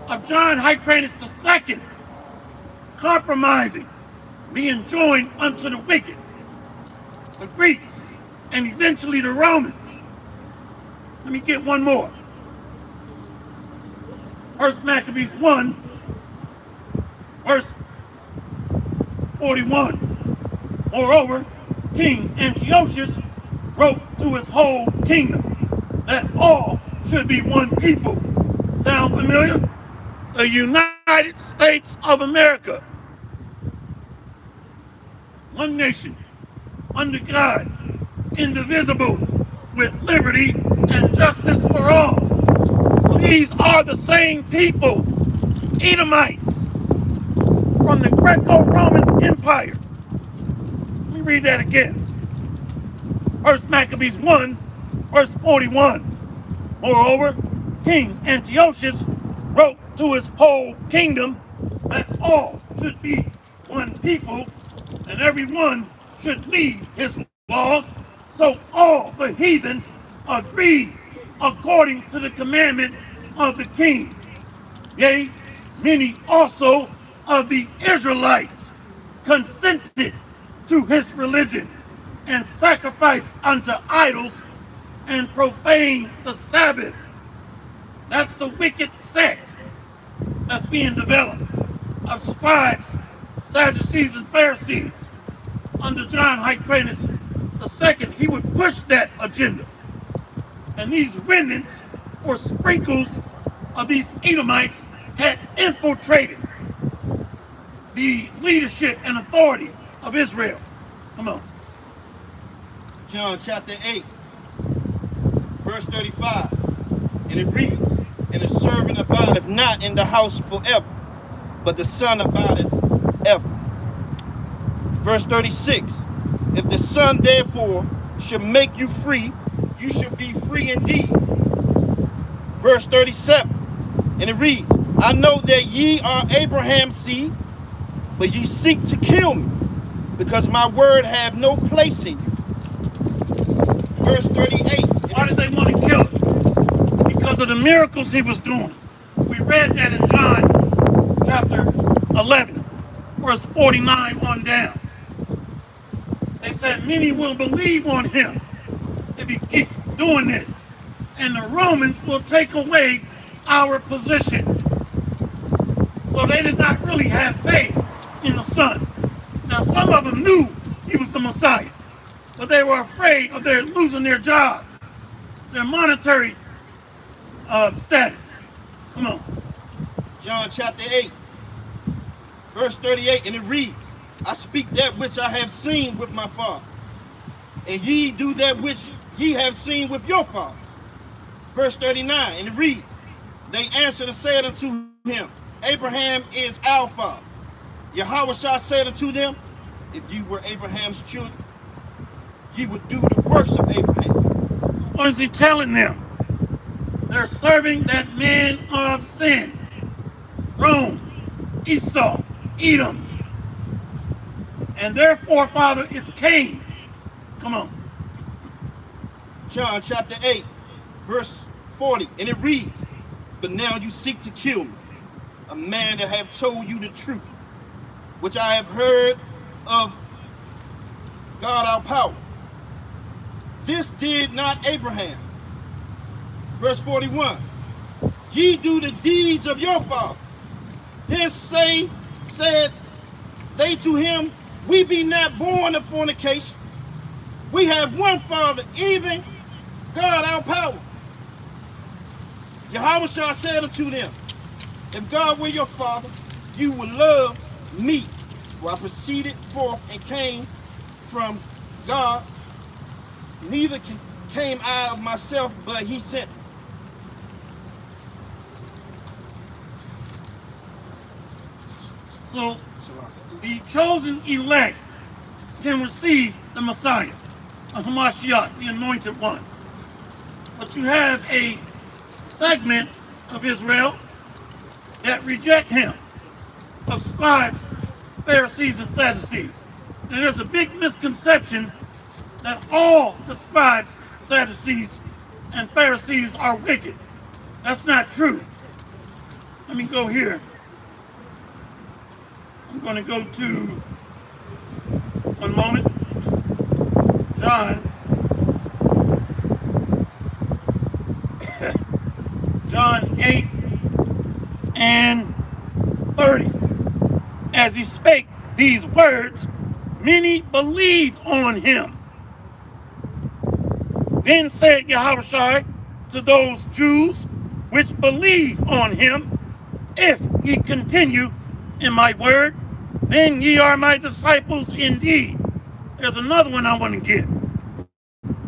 of John Hyrcanus II, compromising, being joined unto the wicked, the Greeks, and eventually the Romans. Let me get one more. First Maccabees 1, verse 41. Moreover, King Antiochus wrote to his whole kingdom that all should be one people. Sound familiar? The United States of America. One nation, under God, indivisible, with liberty and justice for all. These are the same people, Edomites, from the Greco-Roman Empire. Let me read that again. First Maccabees 1, verse 41. Moreover, King Antiochus wrote to his whole kingdom that all should be one people, and every one should leave his laws, so all the heathen agreed according to the commandment of the king. Yea, many also of the Israelites consented to his religion and sacrificed unto idols and profaned the Sabbath. That's the wicked sect that's being developed of scribes, Sadducees, and Pharisees. Under John Hyrcanus II, he would push that agenda. And these remnants or sprinkles of these Edomites had infiltrated the leadership and authority of Israel. Come on. John chapter 8, verse 35. And it reads, and the servant abideth not in the house forever, but the Son abideth ever. Verse 36. If the Son therefore should make you free, you should be free indeed. Verse 37. And it reads, I know that ye are Abraham's seed, but ye seek to kill me, because my word have no place in you. Verse 38. Why did they want to kill him? Because of the miracles he was doing. We read that in John chapter 11, verse 49 on down. They said many will believe on him if he keeps doing this. And the Romans will take away our position. So they did not really have faith in the Son. Now some of them knew he was the Messiah, but they were afraid of their losing their jobs, their monetary status. Come on. John chapter 8, verse 38, and it reads, I speak that which I have seen with my Father, and ye do that which ye have seen with your father. Verse 39, and it reads, they answered and said unto him, Abraham is our father. Yahushua said unto them, if you were Abraham's children, ye would do the works of Abraham. What is he telling them? They're serving that man of sin. Rome, Esau, Edom. And their forefather is Cain. Come on. John chapter 8, verse 40, and it reads, but now you seek to kill me, a man that have told you the truth, which I have heard of God our power. This did not Abraham. Verse 41, ye do the deeds of your father. Then said they to him, we be not born of fornication. We have one Father, even God our power. Yahushua said unto them, if God were your Father, you would love me, For I proceeded forth and came from God, neither came I of myself, but he sent me. So the chosen elect can receive the Messiah, the Hamashiach, the anointed one. But you have a segment of Israel that reject him, of scribes, Pharisees, and Sadducees. And there's a big misconception that all the scribes, Sadducees, and Pharisees are wicked. That's not true. Let me go here. I'm going to go to, one moment, John 8 and 30. As he spake these words, many believed on him. Then said Yahushua to those Jews which believe on him, if ye continue in my word, then ye are my disciples indeed. There's another one I want to get.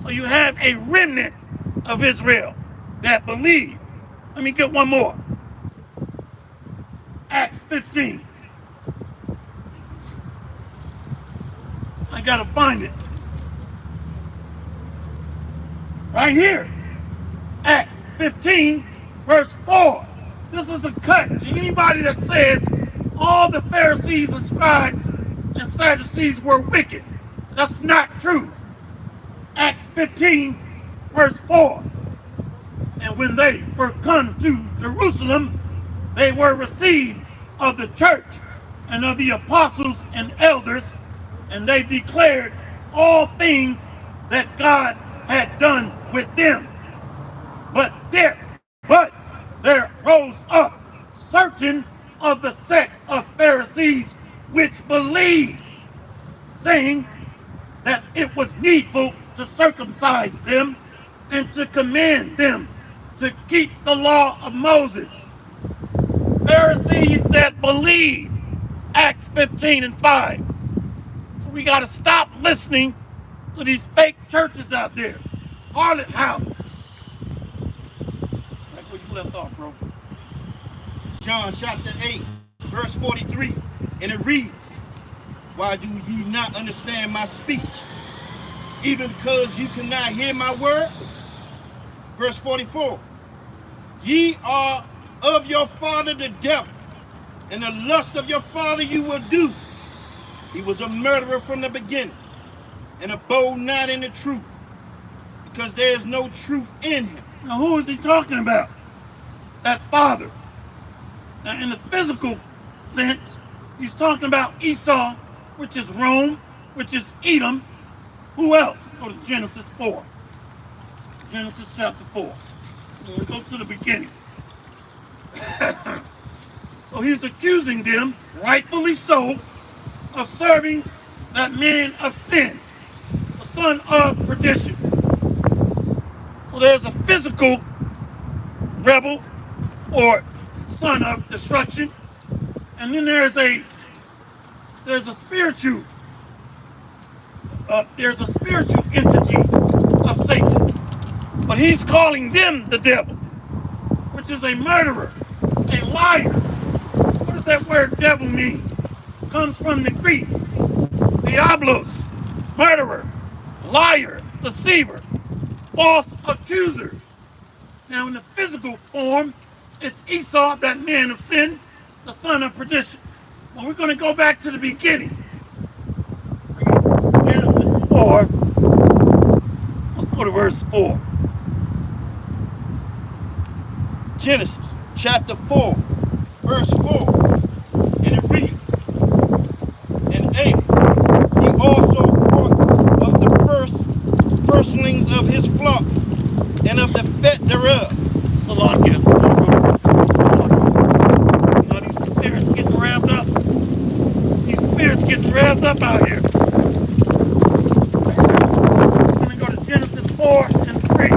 So you have a remnant of Israel that believe. Let me get one more. Acts 15. I gotta find it. Right here. Acts 15, verse 4. This is a cut to anybody that says all the Pharisees and scribes and Sadducees were wicked. That's not true. Acts 15, verse 4. And when they were come to Jerusalem, they were received of the church and of the apostles and elders, and they declared all things that God had done with them. But there rose up certain of the sect of Pharisees which believed, saying that it was needful to circumcise them and to command them to keep the law of Moses. Pharisees that believe, Acts 15 and 5. So we got to stop listening to these fake churches out there, harlot houses. Like where you left off, bro. John chapter 8, verse 43, and it reads, why do ye not understand my speech, even because you cannot hear my word? Verse 44, ye are of your father the devil, and the lust of your father you will do. He was a murderer from the beginning, and abode not in the truth, because there is no truth in him. Now who is he talking about? That father. Now in the physical sense, he's talking about Esau, which is Rome, which is Edom. Who else? Go to Genesis 4. Genesis chapter 4. We'll go to the beginning. So he's accusing them, rightfully so, of serving that man of sin, the son of perdition. So there's a physical rebel or son of destruction, and then there's a spiritual entity of Satan, but he's calling them the devil, which is a murderer, a liar. What does that word devil mean? It comes from the Greek, diablos, murderer, liar, deceiver, false accuser. Now in the physical form, it's Esau, that man of sin, the son of perdition. Well, we're going to go back to the beginning. Genesis 4. Let's go to verse 4. Genesis chapter 4, verse 4, and it reads, and Abel, he also brought of the firstlings of his flock, and of the fat thereof. Salakia. Now these spirits getting revved up. These spirits getting revved up out here. I'm going to go to Genesis 4 and 3.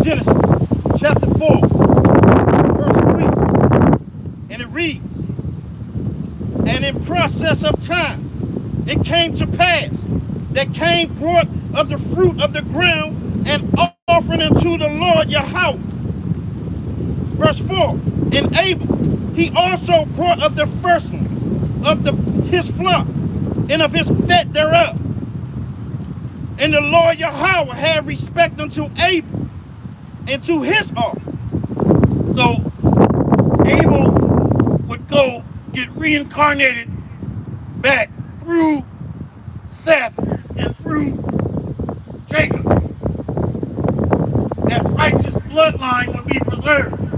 Genesis chapter 4, verse 3. reads, and in process of time, it came to pass that Cain brought of the fruit of the ground an offering unto the Lord Yahweh. Verse 4, and Abel, he also brought of the firstlings of his flock and of his fat thereof. And the Lord Yahweh had respect unto Abel and to his offering. So Abel would go get reincarnated back through Seth and through Jacob. That righteous bloodline would be preserved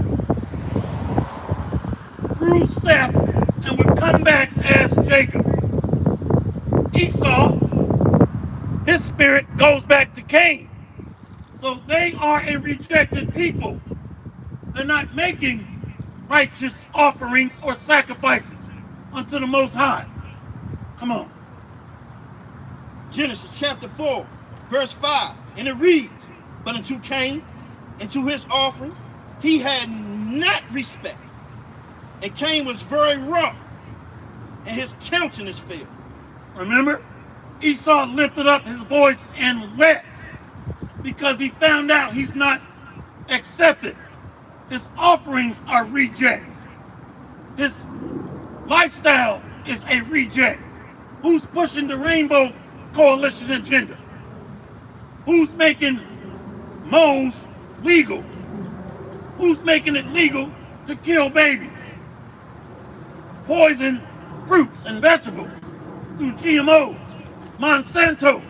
through Seth and would come back as Jacob. Esau, his spirit goes back to Cain. So they are a rejected people. They're not making righteous offerings or sacrifices unto the Most High. Come on. Genesis chapter 4, verse 5, and it reads, but unto Cain and to his offering he had not respect, and Cain was very wroth, and his countenance fell. Remember, Esau lifted up his voice and wept because he found out he's not accepted. His offerings are rejects. His lifestyle is a reject. Who's pushing the Rainbow Coalition agenda? Who's making moles legal? Who's making it legal to kill babies? Poison fruits and vegetables through GMOs, Monsantos.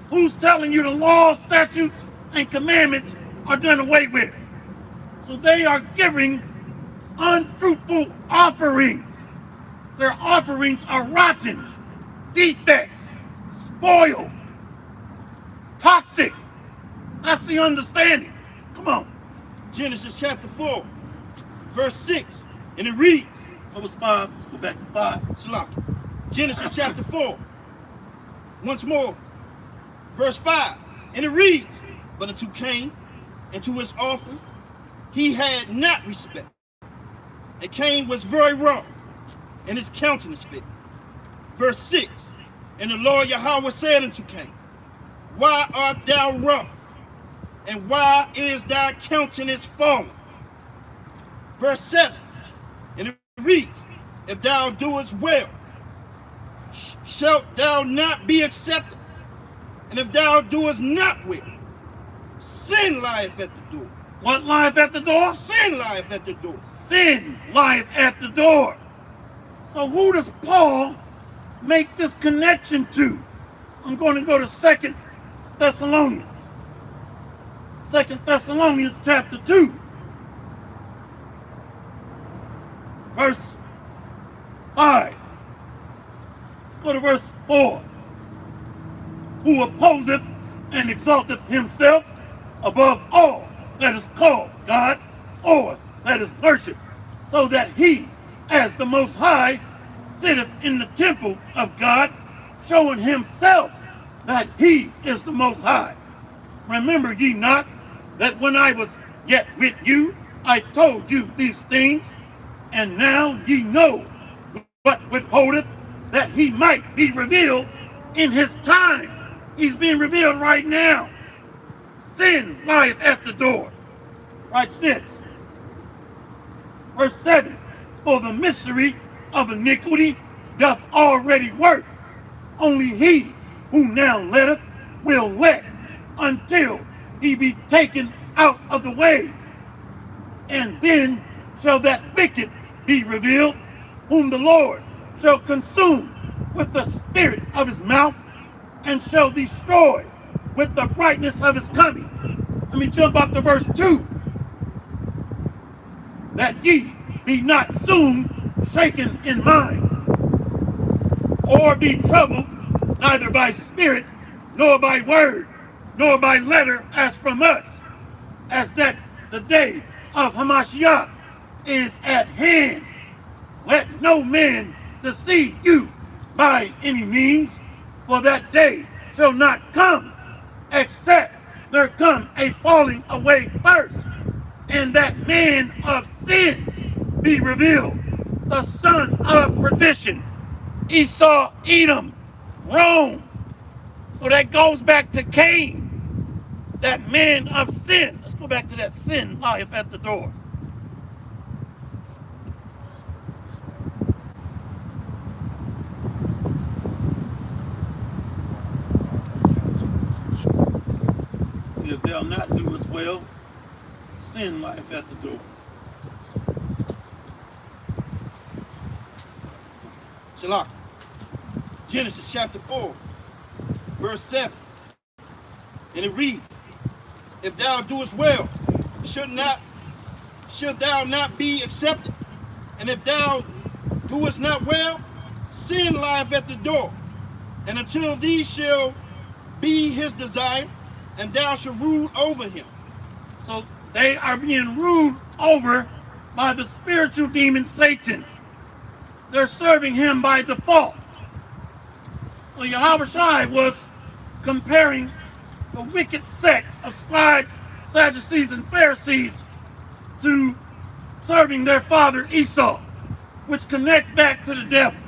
Who's telling you the laws, statutes, and commandments are done away with? So they are giving unfruitful offerings. Their offerings are rotten, defects, spoiled, toxic. That's the understanding. Come on. Genesis chapter 4, verse 6, and it reads, What was 5? Let's go back to 5. Salaki. Genesis chapter 4, once more, verse 5, and it reads, but unto Cain and to his offering he had not respect, and Cain was very wroth, and his countenance fell. Verse 6, and the Lord Yahweh said unto Cain, why art thou wroth, and why is thy countenance fallen? Verse 7, and it reads, if thou doest well, shalt thou not be accepted, and if thou doest not well, sin lieth at the door. What lieth at the door? Sin lieth at the door. Sin lieth at the door. So who does Paul make this connection to? I'm going to go to 2 Thessalonians. 2 Thessalonians chapter 2. Verse 5. Go to verse 4. Who opposeth and exalteth himself above all that is called God or that is worshipped, so that he, as the Most High, sitteth in the temple of God, showing himself that he is the Most High. Remember ye not that when I was yet with you, I told you these things, and now ye know what withholdeth, that he might be revealed in his time. He's being revealed right now. Sin lieth at the door. Watch this. Verse 7. For the mystery of iniquity doth already work. Only he who now letteth will let until he be taken out of the way. And then shall that wicked be revealed, whom the Lord shall consume with the spirit of his mouth, and shall destroy with the brightness of his coming. Let me jump up to verse 2. That ye be not soon shaken in mind, or be troubled, neither by spirit, nor by word, nor by letter as from us, as that the day of Hamashiach is at hand. Let no man deceive you by any means, for that day shall not come, except there come a falling away first, and that man of sin be revealed. The son of perdition, Esau, Edom, Rome. So that goes back to Cain, that man of sin. Let's go back to that sin lieth at the door. If they'll not do as well, sin lieth at the door. Shalak. Genesis chapter 4, verse 7. And it reads, if thou doest well, should thou not be accepted? And if thou doest not well, sin lieth at the door. And until thee shall be his desire, and thou shalt rule over him. So they are being ruled over by the spiritual demon Satan. They're serving him by default. So Yahweh Shai was comparing the wicked sect of scribes, Sadducees, and Pharisees to serving their father Esau, which connects back to the devil,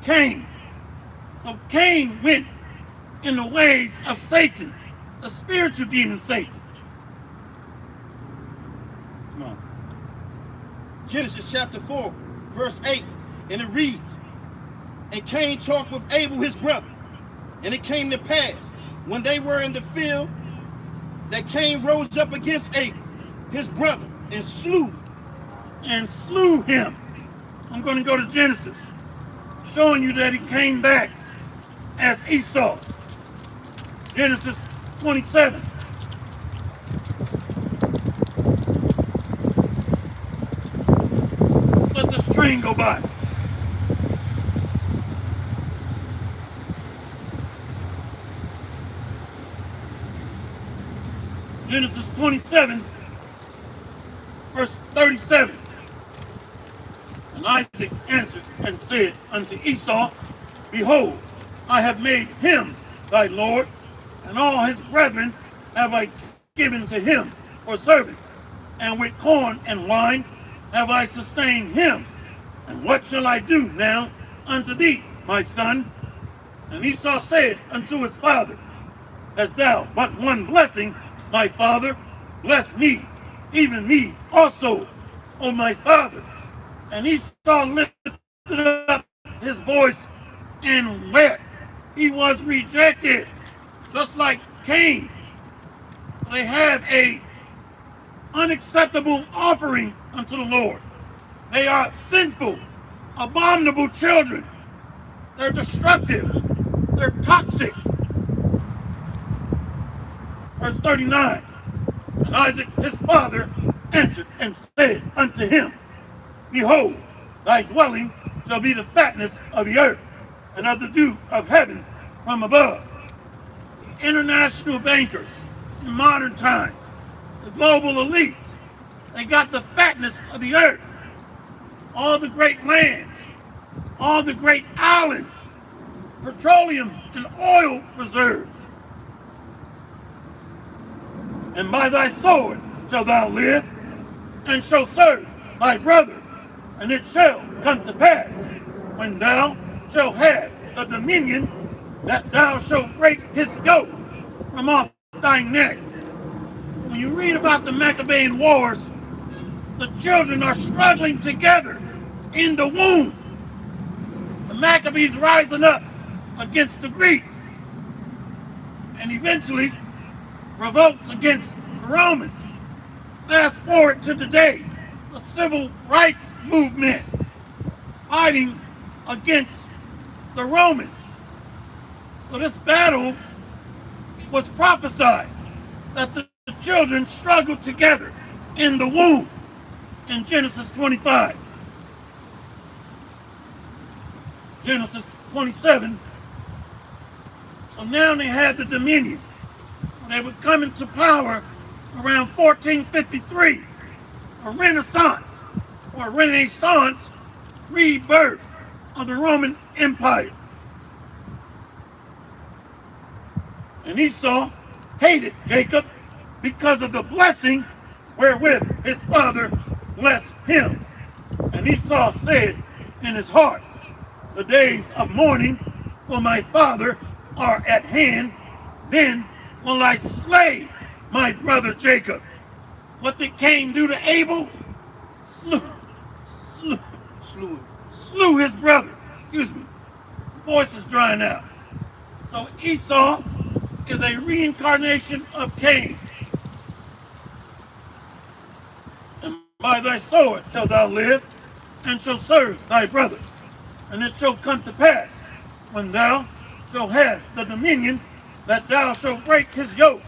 Cain. So Cain went in the ways of Satan, the spiritual demon Satan. Come on. Genesis chapter 4, verse 8, and it reads, and Cain talked with Abel his brother. And it came to pass, when they were in the field, that Cain rose up against Abel, his brother, and slew him. I'm going to go to Genesis, showing you that he came back as Esau. Genesis 27. Let's let this train go by. Genesis 27, verse 37. And Isaac answered and said unto Esau, behold, I have made him thy Lord, and all his brethren have I given to him for servants, and with corn and wine have I sustained him. And what shall I do now unto thee, my son? And Esau said unto his father, hast thou but one blessing, my father? Bless me, even me also, O my father. And Esau lifted up his voice and wept. He was rejected, just like Cain. So they have a unacceptable offering unto the Lord. They are sinful, abominable children. They're destructive. They're toxic. Verse 39. And Isaac his father answered and said unto him, behold, thy dwelling shall be the fatness of the earth, and of the dew of heaven from above. The international bankers in modern times, the global elites, they got the fatness of the earth. All the great lands, all the great islands, petroleum and oil reserves. And by thy sword shalt thou live, and shalt serve thy brother. And it shall come to pass, when thou shalt have the dominion, that thou shalt break his yoke from off thy neck. When you read about the Maccabean Wars, the children are struggling together in the womb. The Maccabees rising up against the Greeks, and eventually revolts against the Romans. Fast forward to today, the civil rights movement fighting against the Romans. So this battle was prophesied, that the children struggled together in the womb in Genesis 25. Genesis 27. So now they had the dominion. They would come into power around 1453, a Renaissance or Renaissance rebirth of the Roman Empire. And Esau hated Jacob because of the blessing wherewith his father bless him. And Esau said in his heart, the days of mourning for my father are at hand. Then will I slay my brother Jacob. What did Cain do to Abel? Slew his brother. Excuse me. Voice is drying out. So Esau is a reincarnation of Cain. And by thy sword shalt thou live, and shalt serve thy brother. And it shall come to pass, when thou shalt have the dominion, that thou shalt break his yoke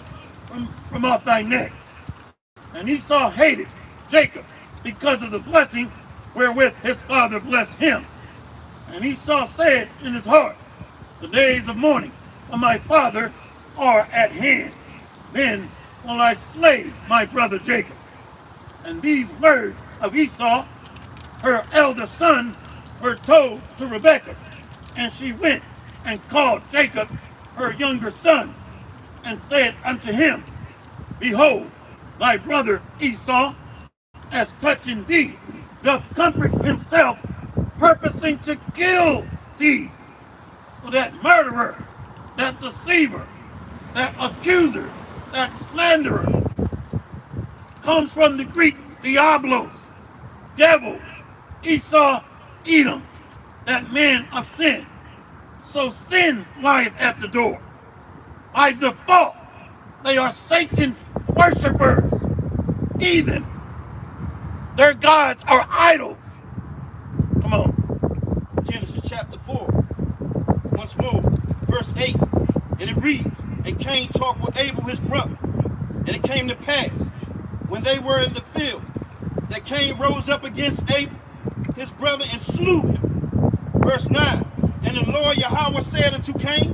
from off thy neck. And Esau hated Jacob because of the blessing wherewith his father blessed him. And Esau said in his heart, the days of mourning for my father are at hand. Then will I slay my brother Jacob. And these words of Esau, her elder son, were told to Rebekah. And she went and called Jacob, her younger son, and said unto him, behold, thy brother Esau, as touching thee, doth comfort himself, purposing to kill thee. So that murderer, that deceiver, that accuser, that slanderer, comes from the Greek diablos, devil, Esau, Edom, that man of sin. So sin lieth at the door. By default, they are Satan worshipers, heathen. Their gods are idols. Come on. Genesis chapter 4. Once more, verse 8. And it reads, and Cain talked with Abel his brother. And it came to pass, when they were in the field, that Cain rose up against Abel, his brother, and slew him. Verse 9. And the Lord Yahweh said unto Cain,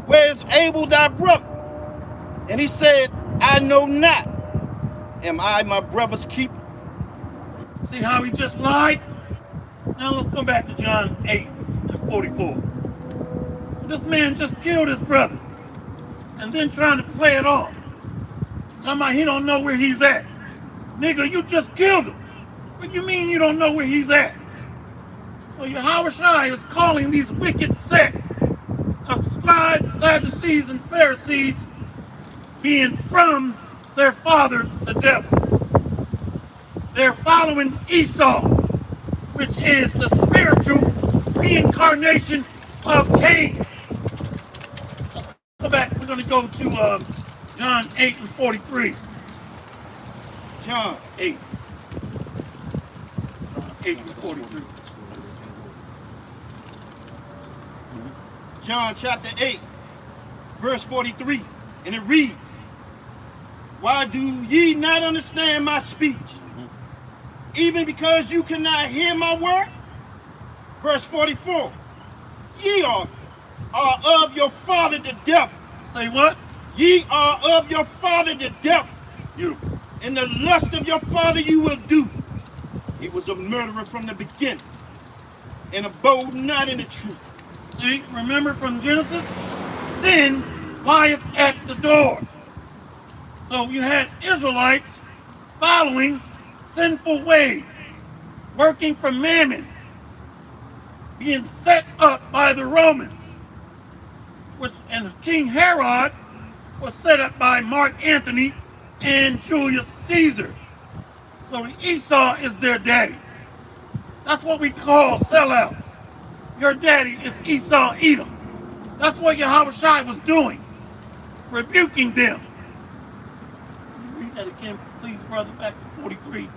where is Abel thy brother? And he said, I know not. Am I my brother's keeper? See how he just lied? Now let's go back to John 8 and 44. This man just killed his brother and then trying to play it off. Talking about he don't know where he's at. Nigga, you just killed him. What do you mean you don't know where he's at? So Yahushua is calling these wicked sect of scribes, Sadducees, and Pharisees being from their father, the devil. They're following Esau, which is the spiritual reincarnation of Cain. Go back, we're going to go to John 8 and 43. John 8. 8 and 43. John chapter 8, verse 43. And it reads, why do ye not understand my speech? Even because you cannot hear my word? Verse 44. Ye are of your father the devil. Say what? Ye are of your father the devil. Beautiful. And the lust of your father you will do. He was a murderer from the beginning, and abode not in the truth. See, remember from Genesis? Sin lieth at the door. So you had Israelites following sinful ways, working for mammon, being set up by the Romans, and King Herod was set up by Mark Antony and Julius Caesar. So Esau is their daddy. That's what we call sellouts. Your daddy is Esau Edom. That's what Yahushua was doing, rebuking them. Read that again, please, brother, back to 43.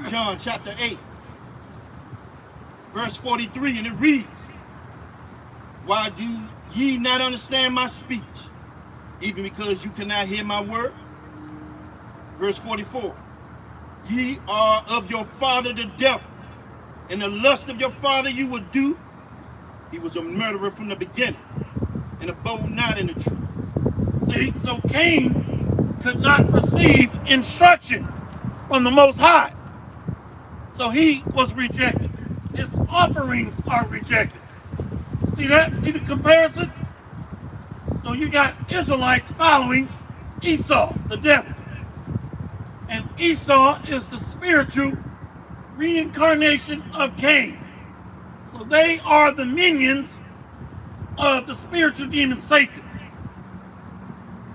John chapter 8, verse 43, and it reads, why do ye not understand my speech, even because you cannot hear my word? Verse 44, ye are of your father the devil, and the lust of your father you will do. He was a murderer from the beginning, and abode not in the truth. See, so Cain could not receive instruction from the Most High. So he was rejected. His offerings are rejected. See that? See the comparison? So you got Israelites following Esau, the devil. And Esau is the spiritual reincarnation of Cain. So they are the minions of the spiritual demon Satan.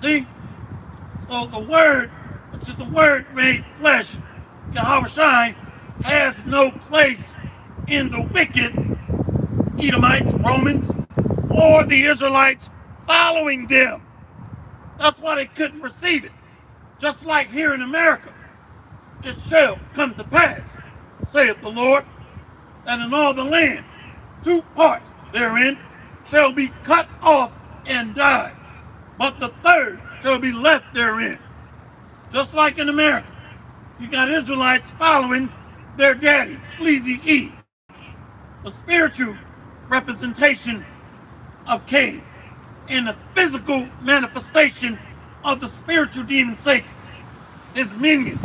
See? So the word, which is the word made flesh, Yahweh Shai, has no place in the wicked Edomites, Romans, or the Israelites following them. That's why they couldn't receive it. Just like here in America, it shall come to pass, saith the Lord, that in all the land, 2 parts therein shall be cut off and die, but the third shall be left therein. Just like in America, you got Israelites following their daddy, Sleazy E, the spiritual representation of Cain, and the physical manifestation of the spiritual demon Satan, his minions.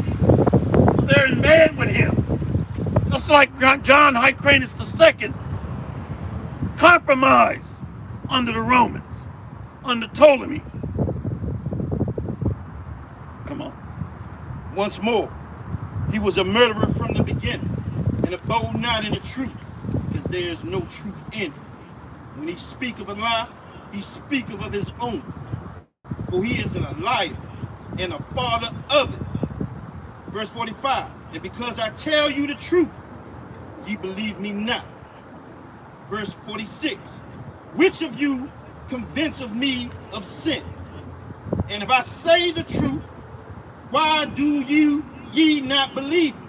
They're in bed with him. Just like John Hyrcanus II compromised under the Romans, under Ptolemy. Come on. Once more, he was a murderer from the beginning, and abode not in the truth, because there is no truth in him. When he speaketh a lie, he speaketh of his own, for he is a liar and a father of it. Verse 45, and because I tell you the truth, ye believe me not. Verse 46, which of you convince of me of sin? And if I say the truth, why do ye not believe me?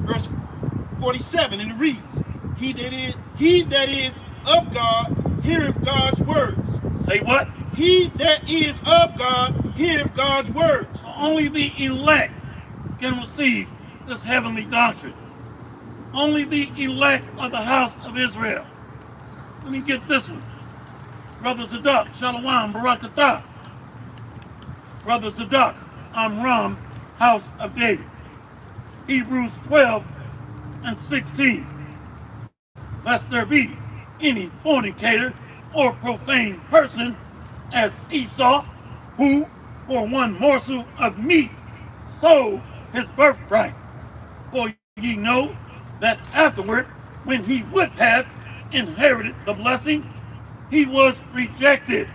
Verse 47, and it reads, he that is of God heareth God's words. Say what? He that is of God heareth God's words. So only the elect can receive this heavenly doctrine. Only the elect of the house of Israel. Let me get this one. Brother Zadok, Shalom, Barakatah. Brother Zadok, Amram, house of David. Hebrews 12 and 16. Lest there be any fornicator or profane person as Esau, who for one morsel of meat sold his birthright. For ye know that afterward, when he would have inherited the blessing, he was rejected,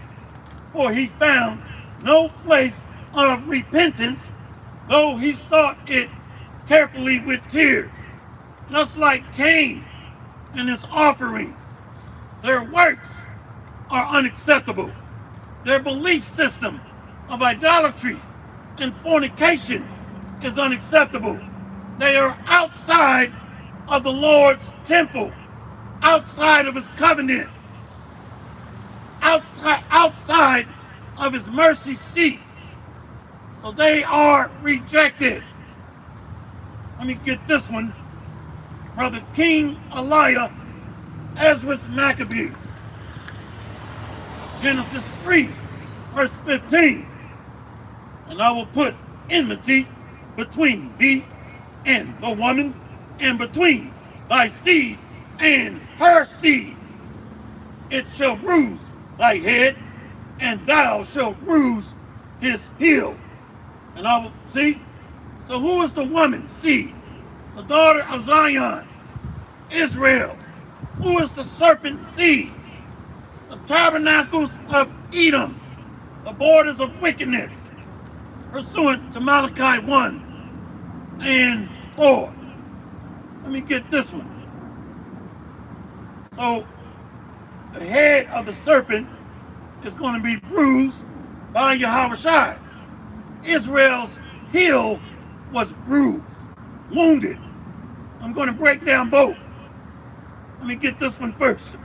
for he found no place of repentance, though he sought it carefully with tears. Just like Cain and his offering, their works are unacceptable. Their belief system of idolatry and fornication is unacceptable. They are outside of the Lord's temple, outside of his covenant, outside of his mercy seat. So they are rejected. Let me get this one. Brother King Eliah, Ezra's Maccabees. Genesis 3, verse 15. And I will put enmity between thee and the woman, and between thy seed and her seed. It shall bruise thy head, and thou shalt bruise his heel. And I will see. So who is the woman seed? The daughter of Zion, Israel. Who is the serpent seed? The tabernacles of Edom, the borders of wickedness, pursuant to Malachi 1 and 4. Let me get this one. So the head of the serpent is going to be bruised by Yahweh Shai. Israel's heel was bruised, wounded. I'm going to break down both. Let me get this one first.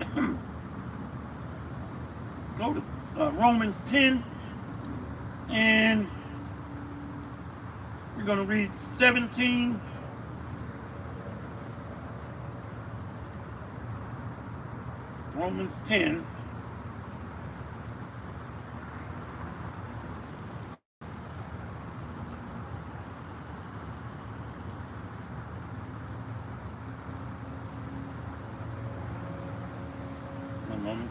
Go to Romans 10, and we're going to read 17. Romans 10. One moment.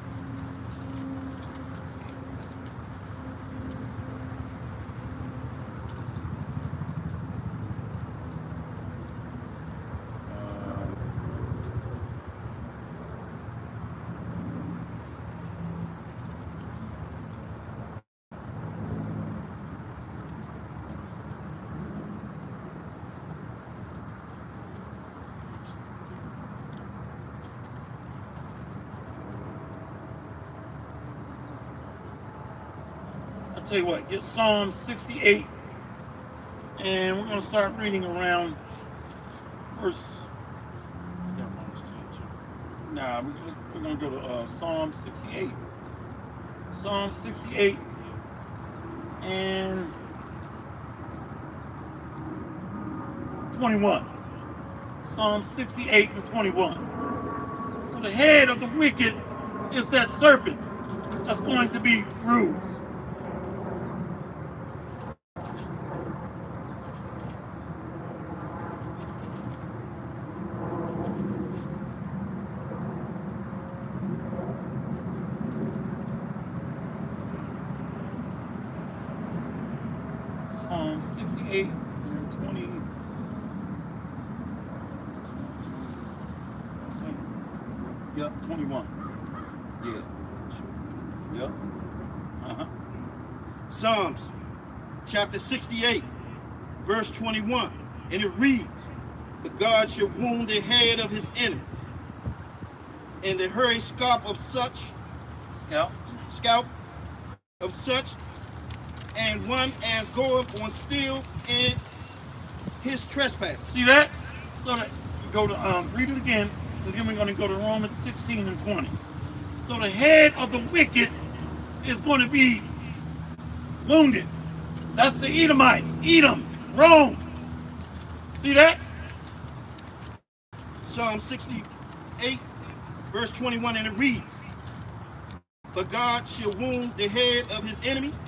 tell you what, get Psalm 68, and we're going to start reading around verse. Nah, we're going to go to Psalm 68. Psalm 68 and 21. Psalm 68 and 21. So the head of the wicked is that serpent that's going to be bruised. Psalm 68 and 20. Yep, 21. Yeah. Yep. Psalms chapter 68, verse 21. And it reads, "But God shall wound the head of his enemies, and the hairy scalp of such, and one as goeth on steel in his trespasses." See that? So that go to read it again, and then we're going to go to Romans 16 and 20. So the head of the wicked is going to be wounded. That's the Edomites. Edom, Rome. See that? Psalm 68, verse 21, and it reads, "But God shall wound the head of his enemies,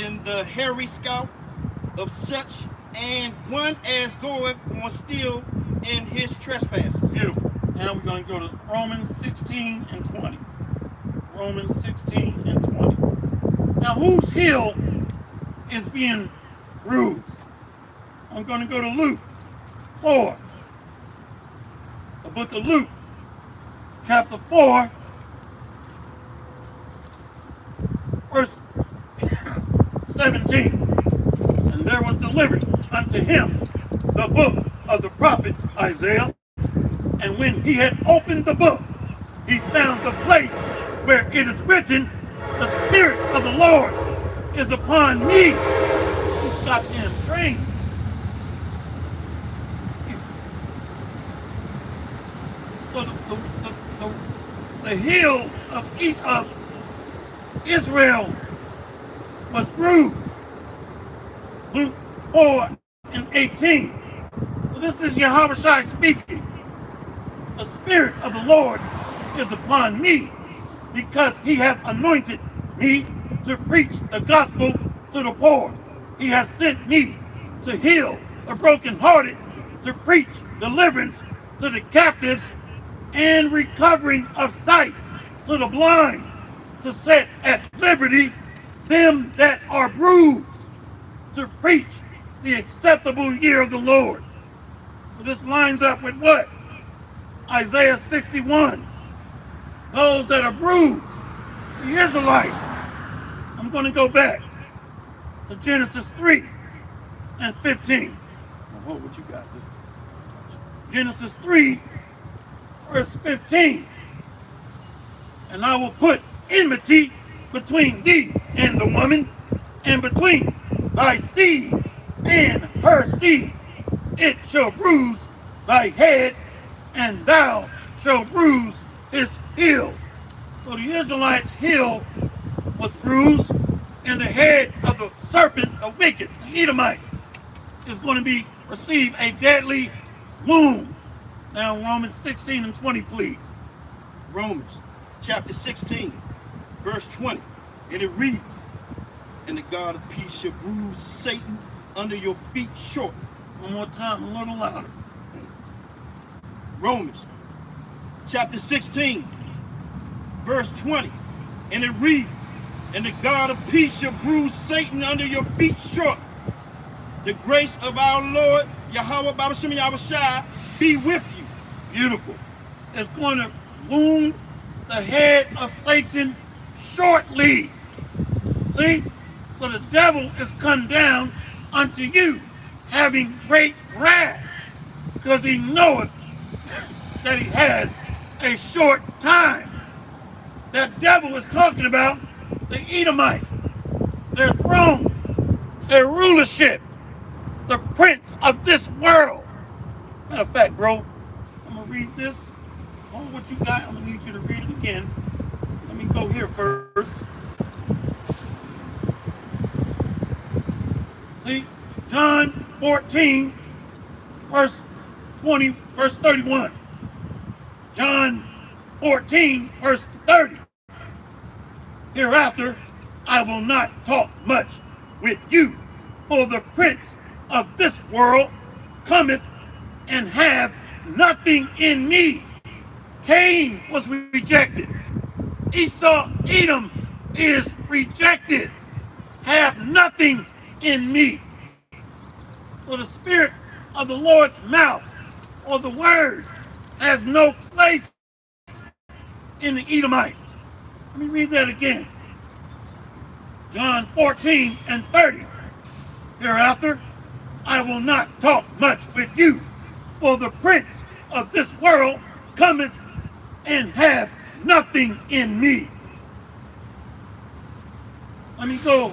and the hairy scalp of such, and one as goeth on steel in his trespasses." Beautiful. Now we're going to go to Romans 16 and 20. Romans 16 and 20. Now whose heel is being bruised? I'm going to go to Luke 4. The book of Luke, chapter 4, verse 17. "And there was delivered unto him the book of the prophet Isaiah. And when he had opened the book, he found the place where it is written, the Spirit of the Lord is upon me." He's goddamn trained. So the heel of Israel was bruised. Luke 4 and 18. So this is Yahushua speaking. "The Spirit of the Lord is upon me, because he hath anointed me to preach the gospel to the poor. He hath sent me to heal the brokenhearted, to preach deliverance to the captives, and recovering of sight to the blind, to set at liberty them that are bruised, to preach the acceptable year of the Lord." So this lines up with what? Isaiah 61. Those that are bruised, the Israelites. I'm going to go back to Genesis 3 and 15. Oh, what you got? Genesis 3, verse 15. "And I will put enmity between thee and the woman, and between thy seed and her seed. It shall bruise thy head, and thou shalt bruise his heel." So the Israelites' heel was bruised, and the head of the serpent, the wicked, the Edomites, is going to receive a deadly wound. Now Romans 16 and 20, please. Romans chapter 16, verse 20, and it reads, "And the God of peace shall bruise Satan under your feet shortly." One more time, a little louder. Romans chapter 16, verse 20, and it reads, "And the God of peace shall bruise Satan under your feet shortly. The grace of our Lord Yahweh Babashem Yahushua be with you." Beautiful. It's going to wound the head of Satan shortly. See? So the devil is come down unto you, having great wrath, because he knoweth that he has a short time. That devil is talking about the Edomites. their throne, their rulership, the prince of this world. Matter of fact, bro, I'm going to read this. Hold what you got. I'm going to need you to read it again. Let me go here first. See, John 14, verse 31. John 14, verse 30. Hereafter, I will not talk much with you, for the prince of this world cometh and have nothing in me. Cain was rejected. Esau, Edom is rejected. Have nothing in me. So the spirit of the Lord's mouth, or the word, has no place in the Edomites. Let me read that again. John 14 and 30. Hereafter, I will not talk much with you, for the prince of this world cometh and have nothing in me. Let me go.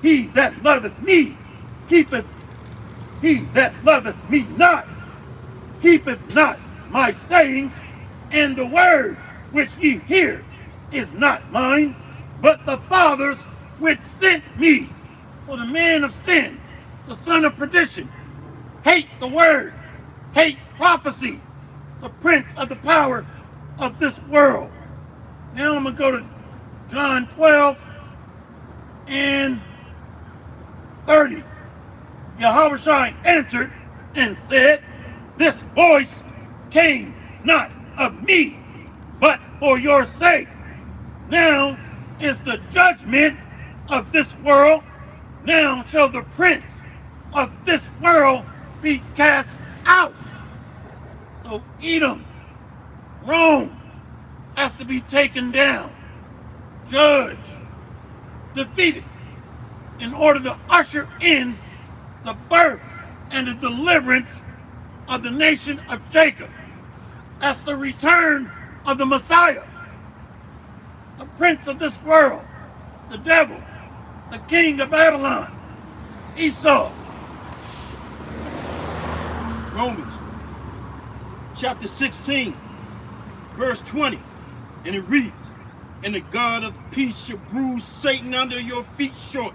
He that loveth me keepeth, he that loveth me not keepeth not my sayings, and the word which ye hear is not mine, but the Father's which sent me. So the man of sin, the son of perdition, hate the word, hate prophecy, the prince of the power of this world. Now I'm going to go to John 12 and 30. Yahushua answered and said, this voice came not of me, but for your sake. Now is the judgment of this world. Now shall the prince of this world be cast out. So Edom, Rome, has to be taken down, judged, defeated, in order to usher in the birth and the deliverance of the nation of Jacob. That's the return of the Messiah, the prince of this world, the devil, the king of Babylon, Esau. Romans chapter 16, verse 20, and it reads, and the God of peace shall bruise Satan under your feet short.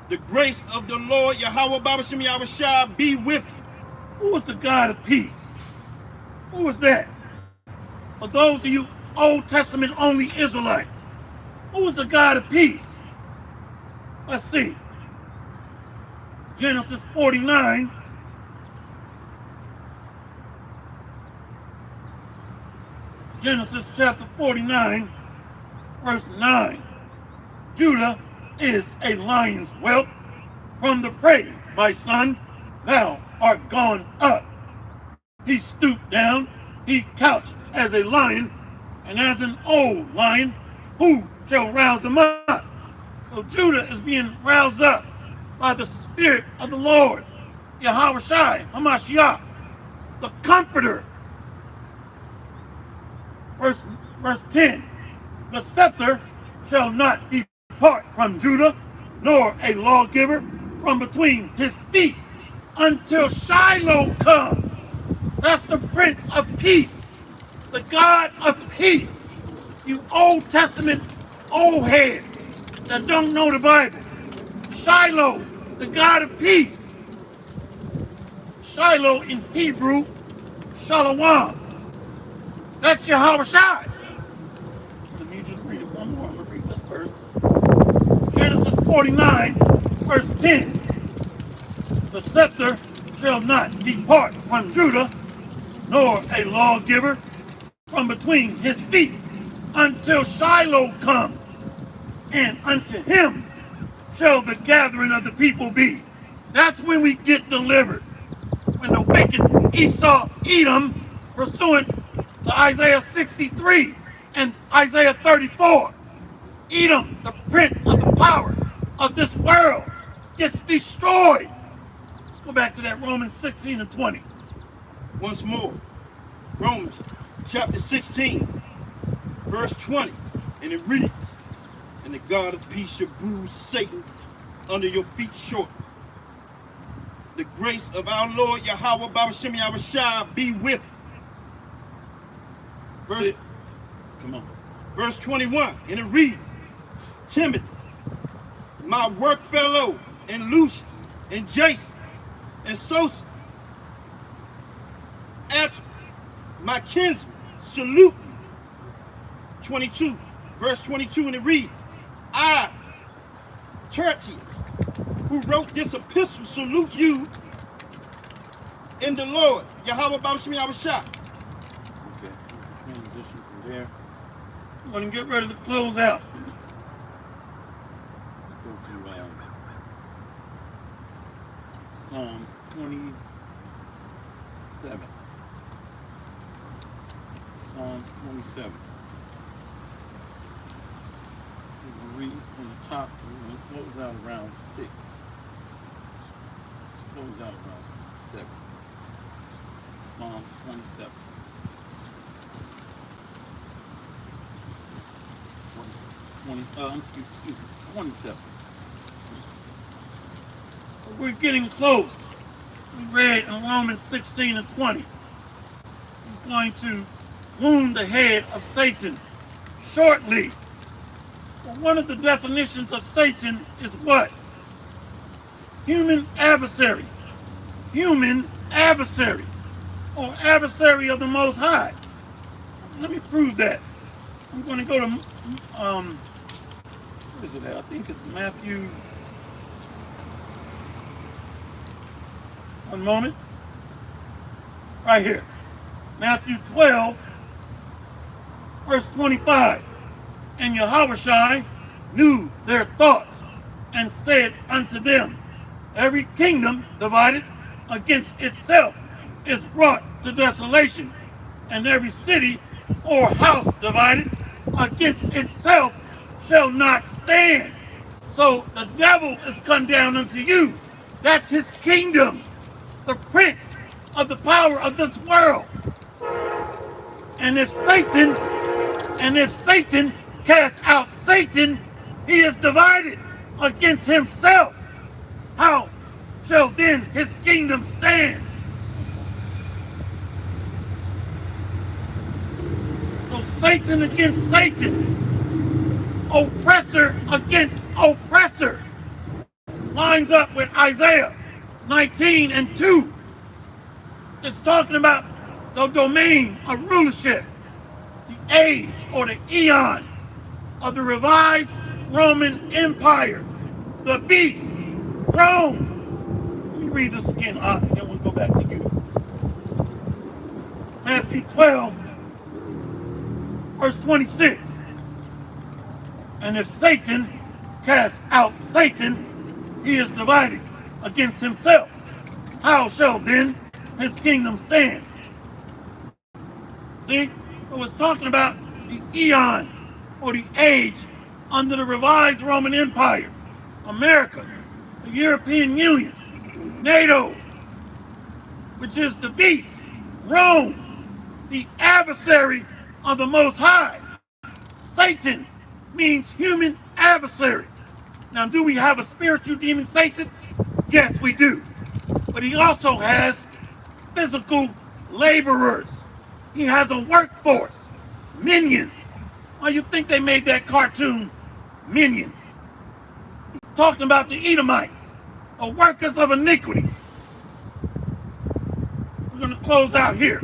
The grace of the Lord Yahweh Babashem Yahushua be with you. Who is the God of peace? Who is that? For those of you Old Testament only Israelites, who is the God of peace? Let's see. Genesis 49. Genesis chapter 49, verse 9. Judah is a lion's whelp. From the prey, my son, thou art gone up. He stooped down, he couched as a lion, and as an old lion, who shall rouse him up? So Judah is being roused up by the Spirit of the Lord, Yahushua HaMashiach, the Comforter. Verse 10, the scepter shall not depart from Judah, nor a lawgiver from between his feet, until Shiloh come. That's the Prince of Peace, the God of peace. You Old Testament old heads that don't know the Bible. Shiloh, the God of peace. Shiloh in Hebrew, Shalom. That's Yahushua. Let me just read it one more. I'm going to read this verse. Genesis 49, verse 10. The scepter shall not depart from Judah, nor a lawgiver from between his feet, until Shiloh come, and unto him shall the gathering of the people be. That's when we get delivered. When the wicked Esau, Edom, pursuant to Isaiah 63 and Isaiah 34, Edom, the prince of the power of this world, gets destroyed. Let's go back to that Romans 16 and 20. Once more, Romans chapter 16, verse 20, and it reads, and the God of peace shall bruise Satan under your feet short. The grace of our Lord Yahweh Babashem Yahushua be with you. Come on. Verse 21, and it reads, Timothy, my work fellow, and Lucius, and Jason, and Sosa, at my kinsmen, salute you. 22, verse 22, and it reads, I, Tertius, who wrote this epistle, salute you in the Lord, Yahweh Babashem Yahushua. Okay, transition from there. I'm going to get ready to close out. Let's go to Psalms 27. Psalms 27. We'll read from the top. We're going to close out around 6. Let's close out around 7. Psalms 27. 27. So we're getting close. We read in Romans 16 and 20. He's going to wound the head of Satan shortly. Well, one of the definitions of Satan is what? Human adversary. Human adversary. Or adversary of the Most High. Let me prove that. I'm going to go to, what is it at? I think it's Matthew. One moment. Right here. Matthew 12, verse 25. And Yahushua knew their thoughts and said unto them, every kingdom divided against itself is brought to desolation, and every city or house divided against itself shall not stand. So the devil is come down unto you. That's his kingdom, the prince of the power of this world. And if Satan casts out Satan, he is divided against himself. How shall then his kingdom stand? So Satan against Satan, oppressor against oppressor, lines up with Isaiah 19 and 2. It's talking about the domain of rulership, the age or the eon of the revised Roman Empire, the beast, Rome. Let me read this again, then we'll go back to you. Matthew 12, verse 26. And if Satan casts out Satan, he is divided against himself. How shall then his kingdom stand? See, it was talking about the eon or the age under the revised Roman Empire, America, the European Union, NATO, which is the beast, Rome, the adversary of the Most High. Satan means human adversary. Now, do we have a spiritual demon, Satan? Yes, we do. But he also has physical laborers. He has a workforce, minions. Why you think they made that cartoon, Minions? Talking about the Edomites, the workers of iniquity. We're going to close out here.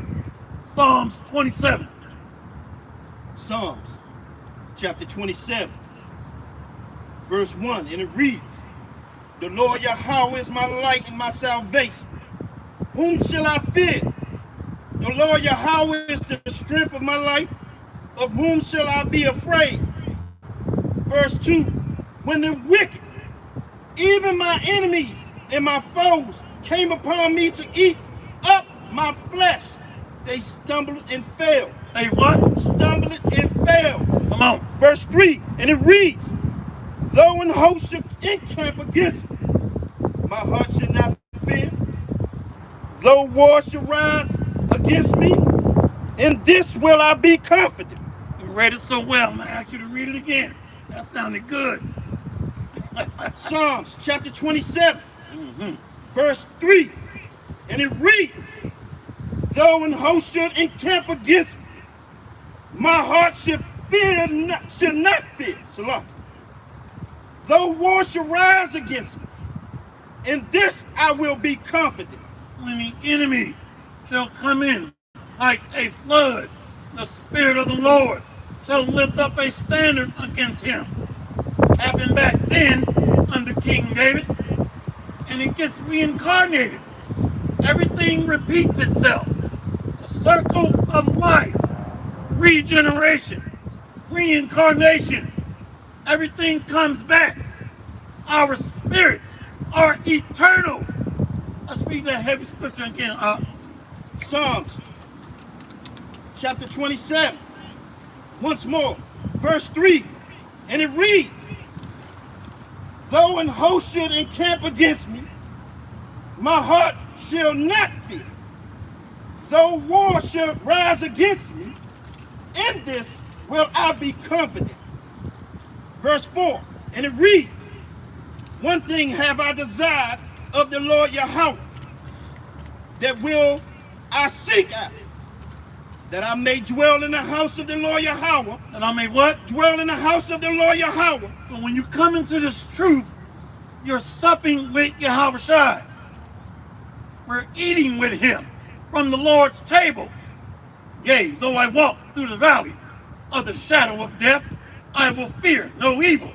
Psalms 27. Psalms chapter 27, verse 1, and it reads, the Lord Yahweh is my light and my salvation. Whom shall I fear? The Lord Yahweh is the strength of my life. Of whom shall I be afraid? Verse 2, when the wicked, even my enemies and my foes, came upon me to eat up my flesh, they stumbled and fell. They what? Stumbled and fell. Come on. Verse 3, and it reads, though an host should encamp against me, my heart should not fear. Though war should rise against me, in this will I be confident. You read it so well, I'm going to ask you to read it again. That sounded good. Psalms chapter 27, verse 3. And it reads, though an host should encamp against me, my heart should not fear. Salah. Though war should rise against me, in this I will be confident. When the enemy shall come in like a flood, the Spirit of the Lord shall lift up a standard against him. Happened back then under King David, and it gets reincarnated. Everything repeats itself. The circle of life, regeneration, reincarnation. Everything comes back. Our spirits are eternal. Let's read that heavy scripture again. Psalms chapter 27, once more, verse 3. And it reads, though an host should encamp against me, my heart shall not fear. Though war should rise against me, in this will I be confident. Verse 4, and it reads, one thing have I desired of the Lord Yahweh, that will I seek after, that I may dwell in the house of the Lord Yahweh. That I may what? Dwell in the house of the Lord Yahweh. So when you come into this truth, you're supping with Yahweh Shai. We're eating with him from the Lord's table. Yea, though I walk through the valley of the shadow of death, I will fear no evil.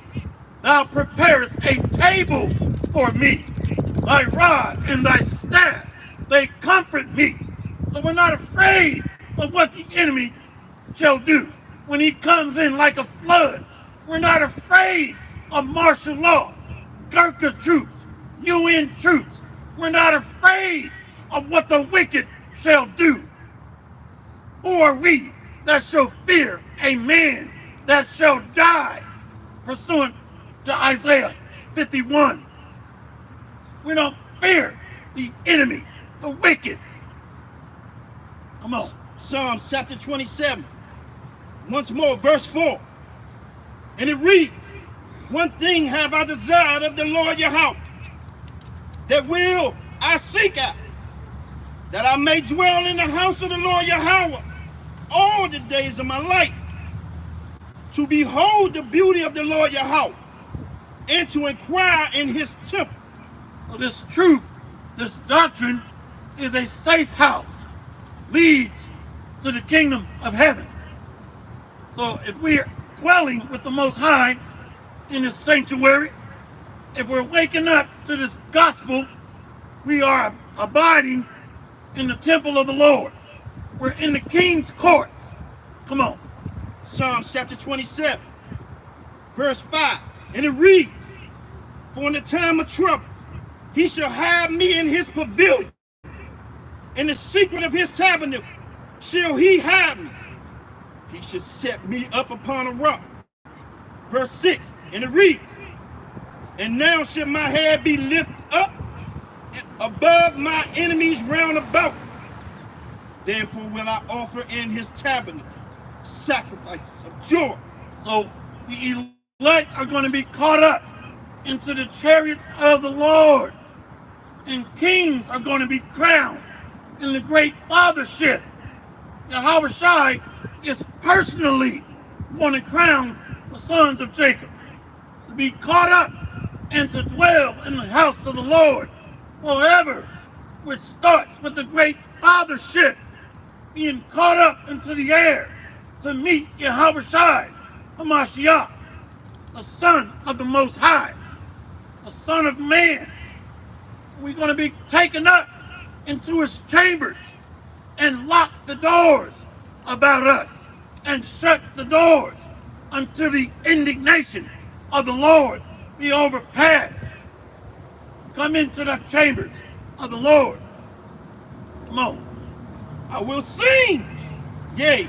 Thou preparest a table for me. Thy rod and thy staff, they comfort me. So we're not afraid of what the enemy shall do. When he comes in like a flood, we're not afraid of martial law, Gurkha troops, UN troops. We're not afraid of what the wicked shall do. Who are we that shall fear a man that shall die, pursuant to Isaiah 51? We don't fear the enemy, the wicked. Come on. Psalms chapter 27, once more, verse 4. And it reads, one thing have I desired of the Lord Yahweh, that will I seek out, that I may dwell in the house of the Lord Yahweh all the days of my life, to behold the beauty of the Lord Yahweh, and to inquire in his temple. So this truth, this doctrine, is a safe house, leads to the kingdom of heaven. So if we're dwelling with the Most High in his sanctuary, if we're waking up to this gospel, we are abiding in the temple of the Lord. We're in the king's courts. Come on. Psalms chapter 27, verse 5. And it reads, for in the time of trouble, he shall hide me in his pavilion. In the secret of his tabernacle shall he hide me. He should set me up upon a rock. Verse 6, and it reads, and now shall my head be lifted up above my enemies round about. Therefore will I offer in his tabernacle sacrifices of joy. So the elect are going to be caught up into the chariots of the Lord, and kings are going to be crowned in the great fathership. Yahweh Shai is personally going to crown the sons of Jacob to be caught up and to dwell in the house of the Lord forever, which starts with the great fathership, being caught up into the air to meet Yahweh Shai, Hamashiach, the Son of the Most High, the Son of Man. We're going to be taken up into his chambers and lock the doors about us and shut the doors until the indignation of the Lord be overpassed. Come into the chambers of the Lord. Come on. I will sing, yea,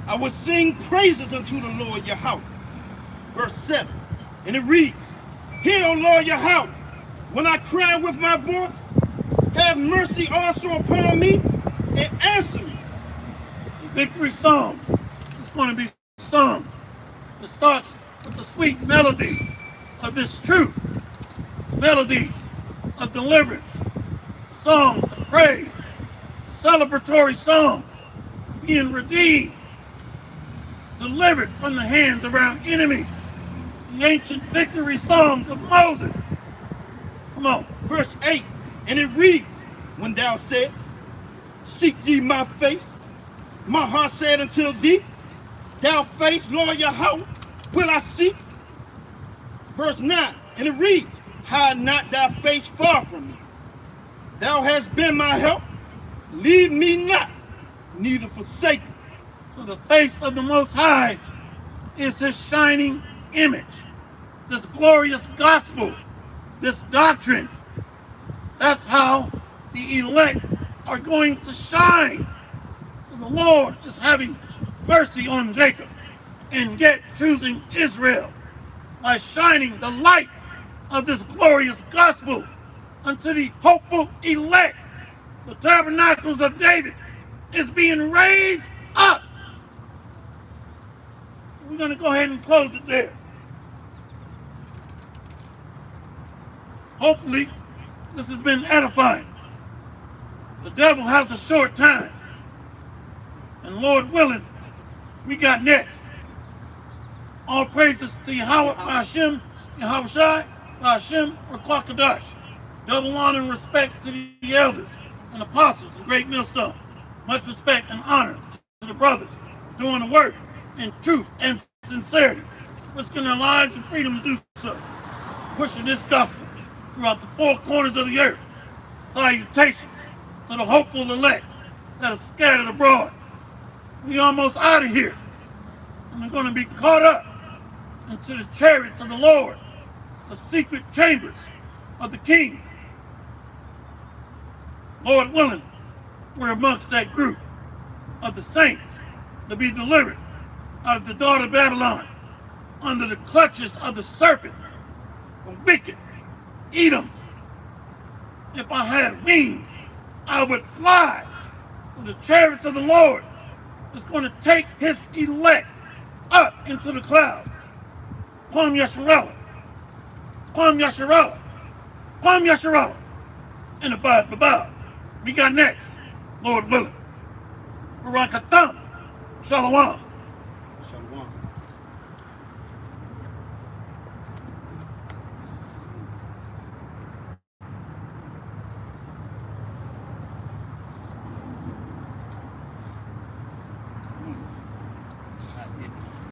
I will sing praises unto the Lord Yahweh. Verse 7, and it reads, hear, O Lord Yahweh, when I cry with my voice, have mercy also upon me and answer me. The victory song is going to be sung. It starts with the sweet melody of this truth, melodies of deliverance, songs of praise, celebratory songs, being redeemed, delivered from the hands of our enemies, the ancient victory songs of Moses. Come on. Verse 8, and it reads, when thou saidst, seek ye my face, my heart said until thee, thou face, Lord Yahweh, will I seek? Verse 9, and it reads, hide not thy face far from me. Thou hast been my help, leave me not, neither forsake me. So the face of the Most High is his shining image, this glorious gospel, this doctrine. That's how the elect are going to shine. So the Lord is having mercy on Jacob and yet choosing Israel by shining the light of this glorious gospel unto the hopeful elect. The tabernacles of David is being raised up. We're going to go ahead and close it there. Hopefully, this has been edifying. The devil has a short time. And Lord willing, we got next. All praises to Yahweh, Hashem, Yahweh Shai, Hashem, or Kwakadash. Double honor and respect to the elders and apostles and great millstone. Much respect and honor to the brothers doing the work in truth and sincerity, risking their lives and freedom to do so. Pushing this gospel throughout the four corners of the earth. Salutations to the hopeful elect that are scattered abroad. We almost out of here. And we're going to be caught up into the chariots of the Lord, the secret chambers of the King. Lord willing, we're amongst that group of the saints to be delivered out of the daughter of Babylon under the clutches of the serpent, the wicked Edom. If I had wings, I would fly. So the chariots of the Lord is going to take his elect up into the clouds. Kwam Yasharallah, Kwam Yasharallah, Kwam Yasharallah, and abide Babal. We got next, Lord willing. Barakatam, Shalom.